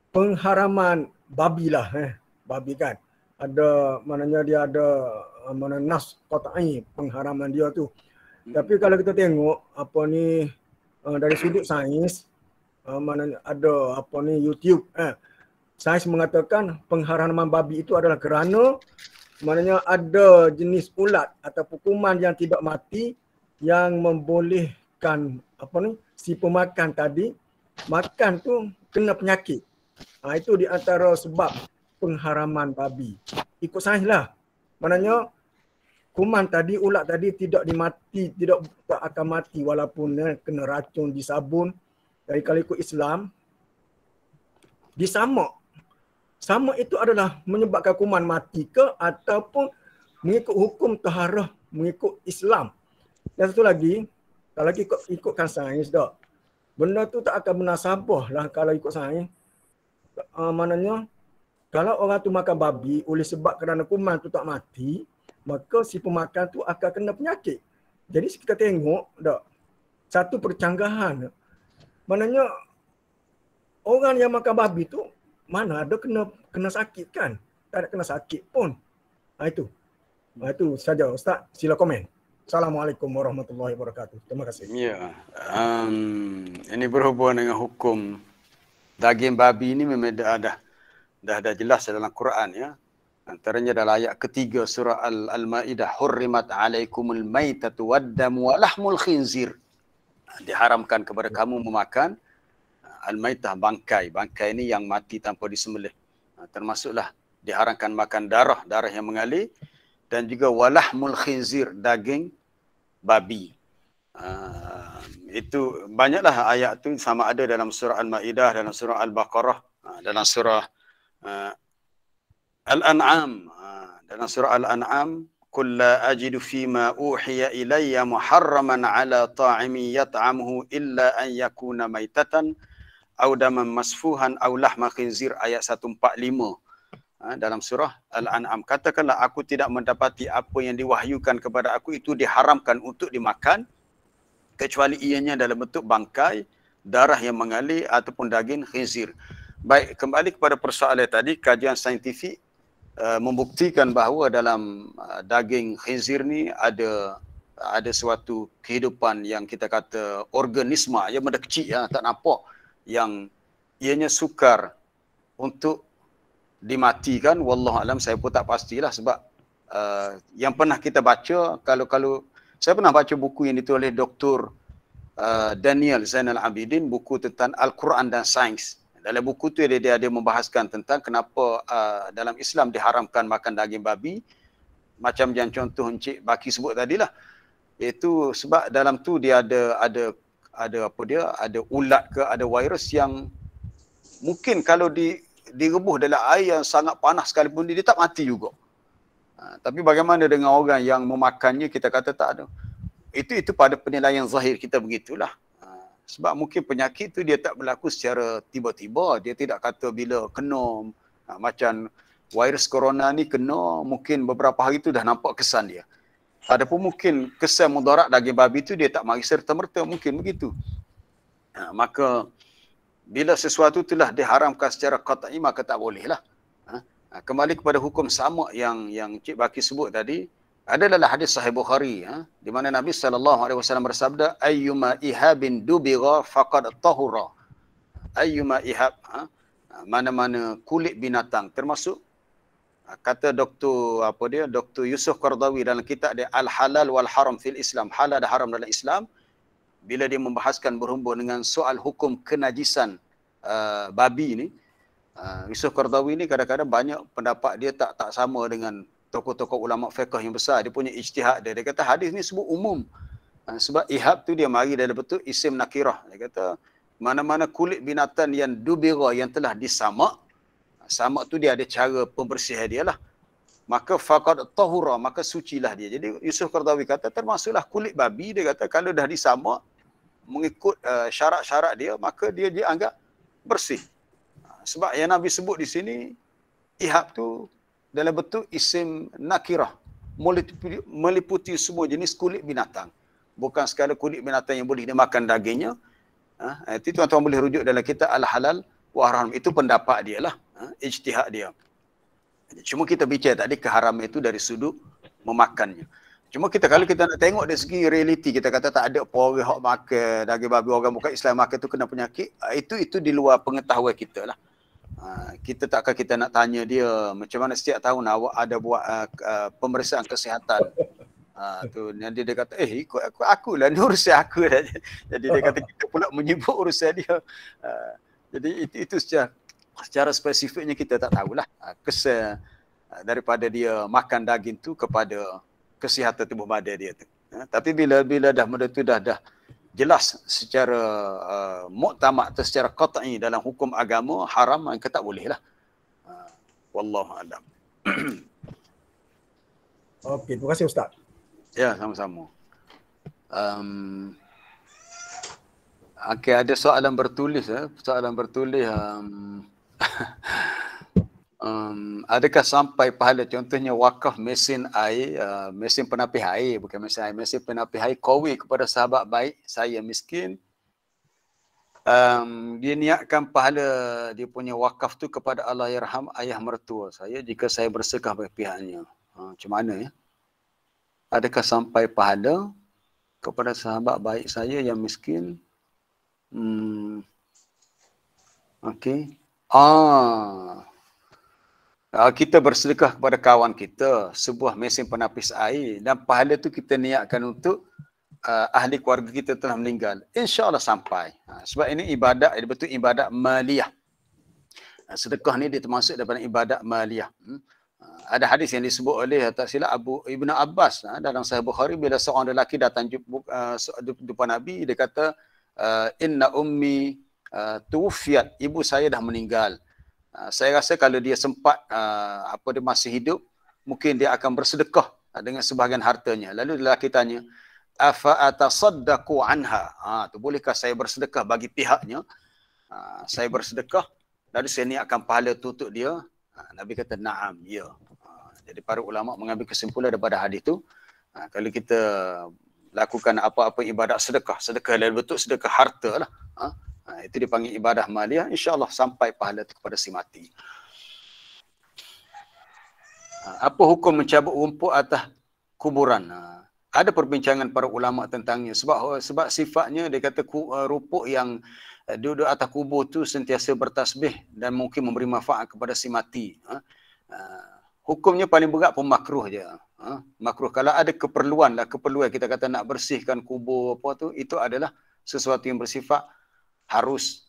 pengharaman babi lah, babi kan. ada maknanya dia ada mana nas qat'i pengharaman dia tu. Tapi kalau kita tengok apa ni dari sudut sains mana ada apa ni YouTube sains mengatakan pengharaman babi itu adalah kerana maknanya ada jenis ulat atau kuman yang tidak mati yang membolehkan apa ni si pemakan tadi makan tu kena penyakit. Itu di antara sebab pengharaman babi. Ikut sains lah. Maknanya kuman tadi, ulat tadi tidak tak akan mati walaupun kena racun di sabun. Jadi kalau ikut Islam, disamak. Samak itu adalah menyebabkan kuman mati ke ataupun mengikut hukum taharah, mengikut Islam. Dan satu lagi, kalau ikutkan sains dah, benda tu tak akan bernasabah lah kalau ikut sains. Maknanya, kalau orang tu makan babi oleh sebab kerana kuman tu tak mati, maka si pemakan tu akan kena penyakit. Jadi kita tengok dah satu percanggahan. Maknanya orang yang makan babi tu mana ada kena sakit kan? Tak ada kena sakit pun. Itu. Itu saja Ustaz. Sila komen. Assalamualaikum warahmatullahi wabarakatuh. Terima kasih. Ya. Ini berhubungan dengan hukum daging babi ini memang dah jelas dalam Quran ya. Antaranya dalam ayat ketiga surah Al-Maidah, hurrimat alaikumul maitatu waddamu wa lahmul khinzir. Diharamkan kepada kamu memakan al-maitah, bangkai. Bangkai ini yang mati tanpa disembelih. Termasuklah diharamkan makan darah yang mengalir, dan juga walahmul khinzir, daging babi. Itu banyaklah ayat tu, sama ada dalam surah Al-Maidah, dalam surah Al-Baqarah, dalam surah Al-An'am. Dalam surah Al-An'am, qul la ajidu fima uhiya ilayya muharraman ala ta'imin yat'amuhu illa an yakuna maitatan aw daman masfuhan aw lahma khinzir, ayat 145. Dalam surah Al-An'am, katakanlah aku tidak mendapati apa yang diwahyukan kepada aku itu diharamkan untuk dimakan kecuali ianya dalam bentuk bangkai, darah yang mengalir ataupun daging khinzir. Baik, kembali kepada persoalan tadi, kajian saintifik membuktikan bahawa dalam daging khinzir ni ada suatu kehidupan yang kita kata organisme yang benda kecil yang tak nampak, yang ianya sukar untuk dimatikan. Wallahu alam, saya pun tak pastilah sebab yang pernah kita baca, kalau saya pernah baca buku yang ditulis oleh Dr. Daniel Zainal Abidin, buku tentang Al-Quran dan Sains. Dalam buku tu dia ada membahaskan tentang kenapa dalam Islam diharamkan makan daging babi, macam yang contoh Encik Baki sebut tadilah. Itu sebab dalam tu dia ada ulat ke, ada virus yang mungkin kalau direbuh dalam air yang sangat panas sekalipun dia tak mati juga. Tapi bagaimana dengan orang yang memakannya, kita kata tak ada. Itu pada penilaian zahir kita begitulah. Sebab mungkin penyakit tu dia tak berlaku secara tiba-tiba. Dia tidak kata bila kena, macam virus corona ni kena, mungkin beberapa hari tu dah nampak kesan dia. Adapun mungkin kesan mudarat daging babi tu dia tak mari serta-merta, mungkin begitu. Maka bila sesuatu itulah diharamkan secara qat'i, maka tak boleh lah. Kembali kepada hukum samak yang Cik Baki sebut tadi, adalah hadis Sahih Bukhari, di mana Nabi SAW bersabda, ayyuma ihabin dubigha faqad tahura. Ayyuma ihab, mana-mana kulit binatang, termasuk kata Dr. Yusuf Qardawi dalam kitab dia Al-Halal wal Haram fil Islam, halal dan haram dalam Islam, bila dia membahaskan berhubung dengan soal hukum kenajisan babi ni, Yusuf Qardawi ni kadang-kadang banyak pendapat dia tak sama dengan tokoh-tokoh ulama fiqh yang besar. Dia punya ijtihad dia. Dia kata hadis ni sebut umum. Sebab ihab tu dia mari dalam bentuk isim nakirah. Dia kata mana-mana kulit binatang yang dubira, yang telah disamak, samak tu dia ada cara pembersihan dia lah. Maka faqad tahura, maka sucilah dia. Jadi Yusuf Qardawi kata termasuklah kulit babi. Dia kata kalau dah disamak mengikut syarat-syarat dia, maka dia dianggap bersih. Sebab yang Nabi sebut di sini, ihab tu dalam bentuk isim nakirah, meliputi semua jenis kulit binatang. Bukan sekadar kulit binatang yang boleh dimakan dagingnya. Itu tuan-tuan boleh rujuk dalam kitab Al-Halal wa Haram. Itu pendapat dia lah, ijtihad dia. Cuma kita bicara tadi keharaman itu dari sudut memakannya. Cuma kalau kita nak tengok dari segi realiti, kita kata tak ada orang hok makan daging babi, orang bukan Islam makan tu kena penyakit, itu di luar pengetahuan kita lah. Kita takkan kita nak tanya dia macam mana setiap tahun awak ada buat pemeriksaan kesihatan. Tu nanti dia kata ikut aku lah, ni urusan aku dah. Jadi dia kata kita pula menyebut urusan dia. Jadi itu secara spesifiknya kita tak tahulah kesan daripada dia makan daging tu kepada kesihatan tubuh badan dia tu. Tapi bila dah benda tu dah jelas secara muktamad atau secara qat'i dalam hukum agama haram, maka tak boleh lah. Wallahu a'lam. Okey, terima kasih Ustaz. Ya, sama-sama. Okey, ada soalan bertulis. Soalan bertulis. Adakah sampai pahala contohnya wakaf mesin air, mesin penapis air, bukan mesin air, mesin penapis air qawi kepada sahabat baik saya miskin, dia niatkan pahala dia punya wakaf tu kepada Allahyarham ayah mertua saya jika saya bersedekah bagi pihaknya. Macam mana ya? Adakah sampai pahala kepada sahabat baik saya yang miskin? Okey. Kita bersedekah kepada kawan kita sebuah mesin penapis air dan pahala tu kita niatkan untuk ahli keluarga kita telah meninggal. InsyaAllah sampai. Sebab ini ibadat, betul ibadat maliyah. Sedekah ni dia termasuk daripada ibadat maliyah. Ada hadis yang disebut oleh tak silap Ibnu Abbas dalam Sahih Bukhari, bila seorang lelaki datang jumpa Nabi, dia kata inna ummi tuwfiyat, ibu saya dah meninggal. Saya rasa kalau dia sempat dia masih hidup, mungkin dia akan bersedekah dengan sebahagian hartanya. Lalu lelaki tanya, afa atasaddaqu anha? Tu bolehkah saya bersedekah bagi pihaknya? Saya bersedekah, lalu saya niatkan pahala tu untuk dia. Nabi kata na'am, ya. Jadi para ulama mengambil kesimpulan daripada hadis tu, kalau kita lakukan apa-apa ibadat sedekah dalam bentuk sedekah harta lah, itu dipanggil ibadah maliyah, insya-Allah sampai pahala itu kepada si mati. Apa hukum mencabut rumput atas kuburan? Ada perbincangan para ulama tentangnya, sebab sifatnya dia kata rumput yang duduk atas kubur tu sentiasa bertasbih dan mungkin memberi manfaat kepada si mati. Hukumnya paling berat pun makruh je. Makruh kalau ada keperluan kita kata nak bersihkan kubur apa tu, itu adalah sesuatu yang bersifat harus.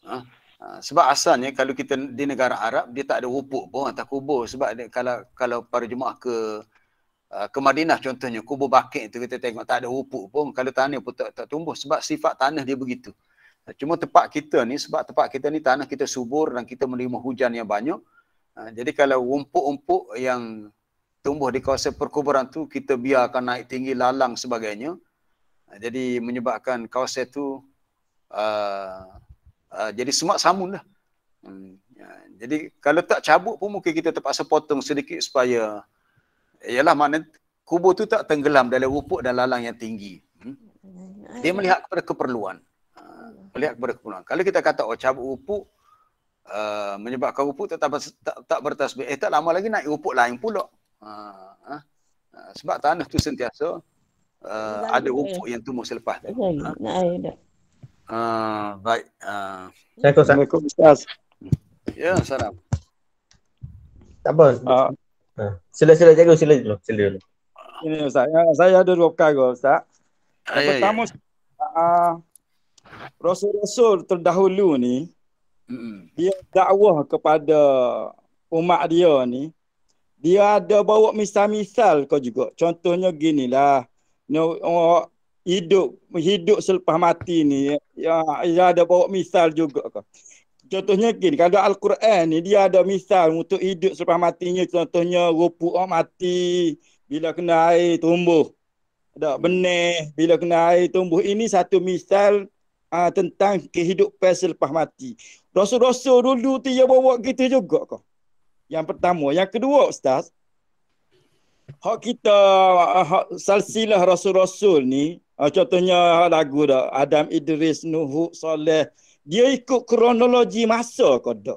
Sebab asalnya kalau kita di negara Arab, dia tak ada rupuk pun atas kubur. Sebab dia, kalau para jemaah ke Madinah contohnya, kubur Baqi' itu kita tengok tak ada rupuk pun, kalau tanah pun tak tumbuh, sebab sifat tanah dia begitu. Cuma tempat kita ni, sebab tempat kita ni tanah kita subur dan kita menerima hujan yang banyak, jadi kalau rumput-rumput yang tumbuh di kawasan perkuburan tu kita biarkan naik tinggi, lalang sebagainya, jadi menyebabkan kawasan tu jadi semak samun lah. Jadi kalau tak cabut pun mungkin kita terpaksa potong sedikit supaya ialah makna kubur tu tak tenggelam dalam rumput dan lalang yang tinggi. Dia melihat kepada keperluan. Kalau kita kata cabut rumput menyebabkan rumput tak bertasbih, tak lama lagi naik rumput lain pula. Sebab tanah tu sentiasa ada rumput yang tumbuh selepas tu. Baik. Assalamualaikum Ustaz. Ya, salam. Tak apa. Sila dulu. Ini Ustaz, saya ada dua perkara Ustaz. Yang pertama, Rasul-Rasul terdahulu ni, dia dakwah kepada umat dia ni, dia ada bawa misal-misal kau juga. Contohnya ginilah, hidup selepas mati ni, dia ada bawa misal juga kau. Contohnya gini, kalau Al-Quran ni dia ada misal untuk hidup selepas matinya, contohnya rumput mati bila kena air tumbuh. Ada benih bila kena air tumbuh. Ini satu misal tentang kehidupan selepas mati. Rasul-rasul dulu tu dia bawa gitu juga kau. Yang pertama. Yang kedua Ustaz, hak kita silsilah rasul-rasul ni, contohnya lagu dah Adam, Idris, Nuh, Saleh, dia ikut kronologi masa kau tak?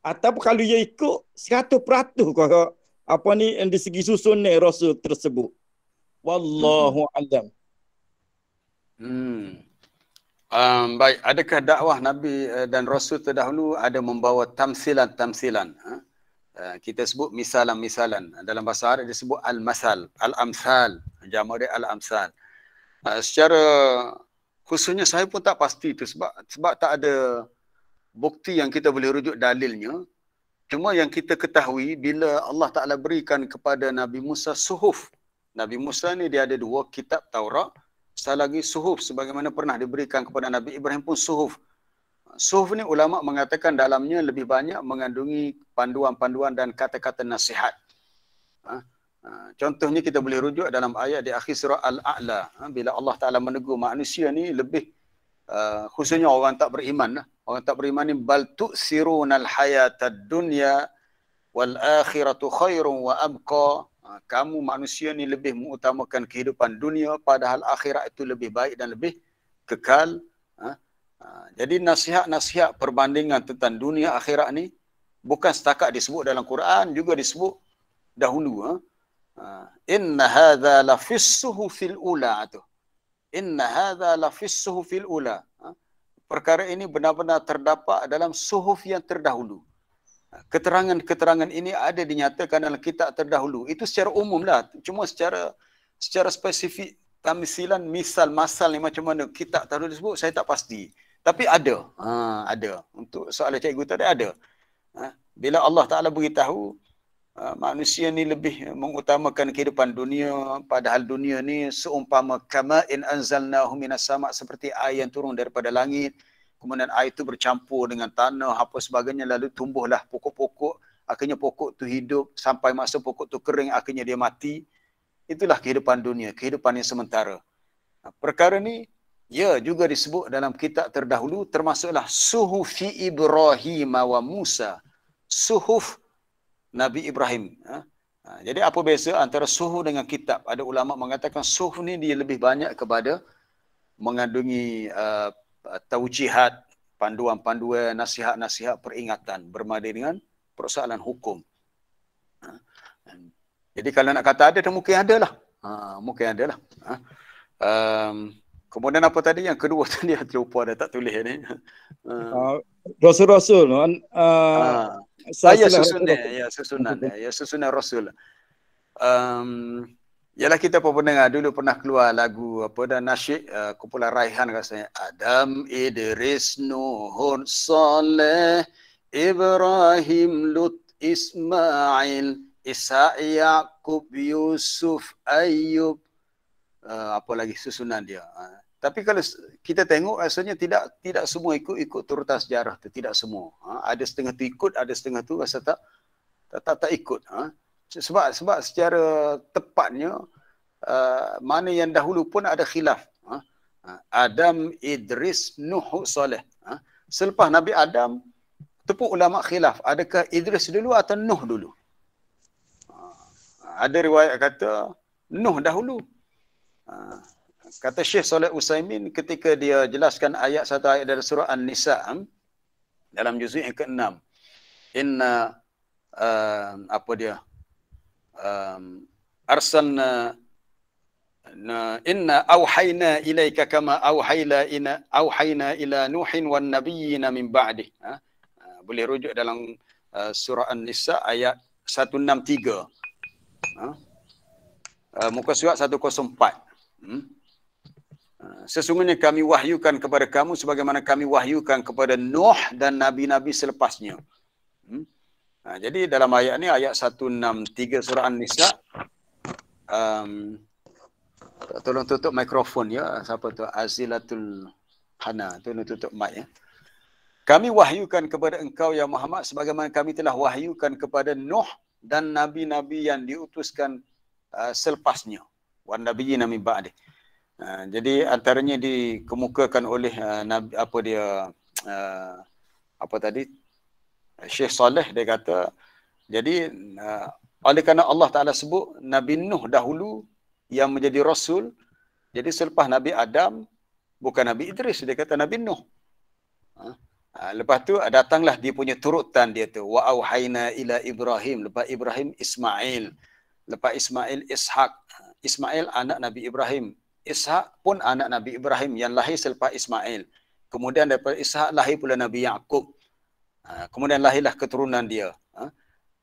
Ataupun kalau dia ikut 100% kau apa ni di segi susunan rasul tersebut. Wallahu a'lam. Baik, adakah dakwah Nabi dan Rasul terdahulu ada membawa tamsilan-tamsilan? Kita sebut misalan-misalan. Dalam bahasa Arab disebut al-masal, al-amsal, jamak dia al-amsal. Secara khususnya saya pun tak pasti itu sebab tak ada bukti yang kita boleh rujuk dalilnya. Cuma yang kita ketahui bila Allah Ta'ala berikan kepada Nabi Musa suhuf. Nabi Musa ni dia ada 2 kitab Taurat. Satu lagi suhuf sebagaimana pernah diberikan kepada Nabi Ibrahim pun suhuf. Suhuf ni ulama mengatakan dalamnya lebih banyak mengandungi panduan-panduan dan kata-kata nasihat. Contohnya kita boleh rujuk dalam ayat di akhir surah Al-A'la. Bila Allah Ta'ala menegur manusia ni lebih khususnya orang tak beriman. Orang tak beriman ni bal tu'sirunal hayatad dunya wal akhiratu khairun wa abqa. Kamu manusia ni lebih mengutamakan kehidupan dunia padahal akhirat itu lebih baik dan lebih kekal. Jadi nasihat-nasihat perbandingan tentang dunia akhirat ni bukan setakat disebut dalam Quran, juga disebut dahulu. Inna hadza la fis suhufil ula tu. Inna hadza la fis suhufil ula. Perkara ini benar-benar terdapat dalam suhuf yang terdahulu. Keterangan-keterangan ini ada dinyatakan dalam kitab terdahulu. Itu secara umum lah. Cuma secara spesifik tamsilan, misal, masal ni macam mana kitab terdahulu disebut, saya tak pasti. Tapi ada. Ada. Untuk soalan cikgu tadi ada. Bila Allah Ta'ala beritahu manusia ni lebih mengutamakan kehidupan dunia, padahal dunia ni seumpama kama'in anzalnahu minas sama', seperti air yang turun daripada langit. Kemudian air itu bercampur dengan tanah, apa sebagainya, lalu tumbuhlah pokok-pokok, akhirnya pokok tu hidup, sampai masa pokok tu kering, akhirnya dia mati. Itulah kehidupan dunia, kehidupan yang sementara. Perkara ni, ya juga disebut dalam kitab terdahulu, termasuklah suhufi Ibrahim wa Musa. Suhuf Nabi Ibrahim. Jadi apa beza antara suhuf dengan kitab? Ada ulama mengatakan suhuf ni dia lebih banyak kepada mengandungi taujihat, panduan-panduan, nasihat-nasihat, peringatan bermadai dengan persoalan hukum. Jadi kalau nak kata ada, mungkin ada lah. Mungkin ada lah. Kemudian apa tadi? Yang kedua tadi yang terlupa, dah tak tulis ni. Rasul-Rasul. Susunan Rasul. Yalah, kita pun dengar dulu pernah keluar lagu apa dan nasyid kumpulan Raihan rasanya. Adam, Idris, Nuh, Saleh, Ibrahim, Lut, Ismail, Isa, Yaqub, Yusuf, Ayub. Apa lagi susunan dia. Tapi kalau kita tengok rasanya tidak semua ikut turutan sejarah tu, tidak semua. Ada setengah tu ikut, ada setengah tu rasa tak ikut. Sebab secara tepatnya mana yang dahulu pun ada khilaf. Adam, Idris, Nuh, Saleh. Selepas Nabi Adam, tu pun ulama khilaf. Adakah Idris dulu atau Nuh dulu? Ada riwayat kata Nuh dahulu. Kata Syekh Saleh Utsaimin ketika dia jelaskan satu ayat dari surah An-Nisa dalam juzuk yang ke-6. Inna arsalna inna auhayna ilaika kama auhayna ila Nuhin wan nabiyina min ba'dih. Boleh rujuk dalam surah An-Nisa ayat 163. Muka surat 104. Sesungguhnya kami wahyukan kepada kamu sebagaimana kami wahyukan kepada Nuh dan nabi-nabi selepasnya. Jadi dalam ayat ni, ayat 163 surah An-Nisa, tolong tutup mikrofon ya. Siapa tu? Azilatul Hana. Tolong tutup mic ya. Kami wahyukan kepada engkau ya Muhammad sebagaimana kami telah wahyukan kepada Nuh dan nabi-nabi yang diutuskan selepasnya. Wan nabiyina min ba'dih. Jadi antaranya dikemukakan oleh Nabi Syekh Saleh, dia kata, jadi oleh kerana Allah Ta'ala sebut Nabi Nuh dahulu yang menjadi Rasul, jadi selepas Nabi Adam bukan Nabi Idris, dia kata Nabi Nuh. Lepas tu datanglah dia punya turutan dia tu. Wa auhayna ila Ibrahim. Lepas Ibrahim Ismail. Lepas Ismail Ishak. Ismail anak Nabi Ibrahim. Ishak pun anak Nabi Ibrahim yang lahir selepas Ismail. Kemudian daripada Ishak lahir pula Nabi Yaqub. Kemudian lahirlah keturunan dia.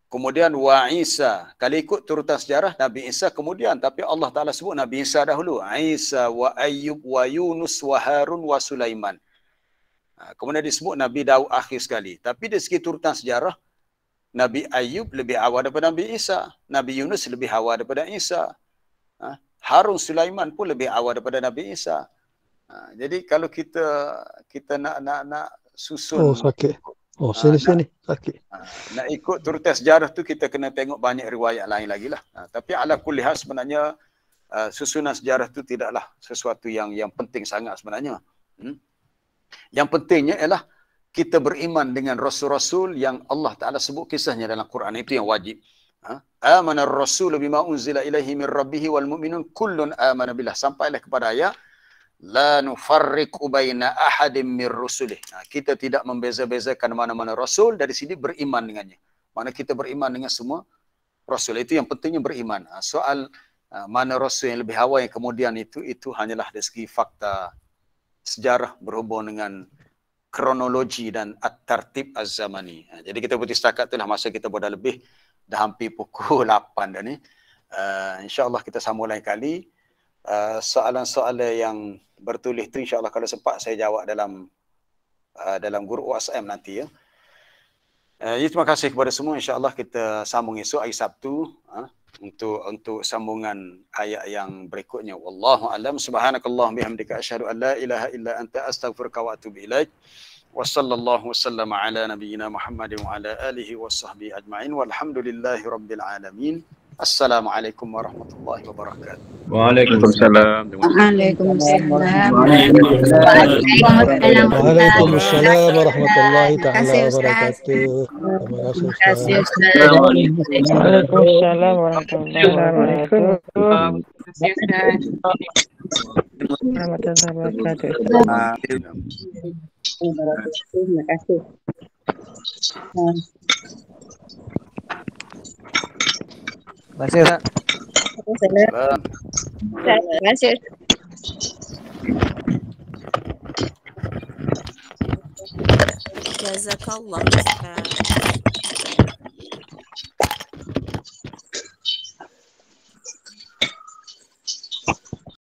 Kemudian wa Isa. Kalau ikut turutan sejarah Nabi Isa kemudian. Tapi Allah Ta'ala sebut Nabi Isa dahulu. Isa wa Ayyub wa Yunus wa Harun wa Sulaiman. Kemudian disebut Nabi Daud akhir sekali. Tapi dari segi turutan sejarah, Nabi Ayyub lebih awal daripada Nabi Isa. Nabi Yunus lebih awal daripada Isa. Harun Sulaiman pun lebih awal daripada Nabi Isa. Jadi kalau kita nak susun. Oh sakit. Oh sini sakit. Nak ikut turutan sejarah tu kita kena tengok banyak riwayat lain lagi lah. Tapi ala kulli hal sebenarnya susunan sejarah tu tidaklah sesuatu yang penting sangat sebenarnya. Yang pentingnya ialah kita beriman dengan rasul-rasul yang Allah Ta'ala sebut kisahnya dalam Quran. Itu yang wajib. Amana ar-rasul bima unzila ilaihi min rabbihi wal mu'minun kullun amana billah. Sampailah kepada ayat la nufarriqu baina ahadin min rusulih. Kita tidak membeza-bezakan mana-mana rasul, dari sini beriman dengannya. Mana kita beriman dengan semua rasul. Itu yang pentingnya beriman. Soal mana rasul yang lebih awal yang kemudian itu hanyalah dari segi fakta sejarah berhubung dengan kronologi dan at-tartib az-zamani. Jadi kita berhenti setakat itulah masa kita dah lebih, dah hampir pukul 8 dah ni. InsyaAllah kita sambung lain kali. Soalan-soalan yang bertulis tu insyaAllah kalau sempat saya jawab dalam grup WhatsApp nanti ya. Terima kasih kepada semua. InsyaAllah kita sambung esok hari Sabtu. Untuk sambungan ayat yang berikutnya. Wallahu a'lam. Subhanakallahumma bihamdika asyhadu an la ilaha illa anta astaghfiruka wa atubu ilaik. Wa sallallahu wasallam ala nabiyyina Muhammadin wa ala alihi wa sahbihi ajma'in. Walhamdulillahi rabbil alamin. Assalamualaikum warahmatullahi wabarakatuh. Waalaikumsalam. Waalaikumsalam. Waalaikumsalam warahmatullahi taala wabarakatuh. Terima kasih Ustaz. Waalaikumsalam warahmatullahi wabarakatuh. Terima kasih. Terima kasih Ustaz. Terima kasih. Jazakallah Ustaz.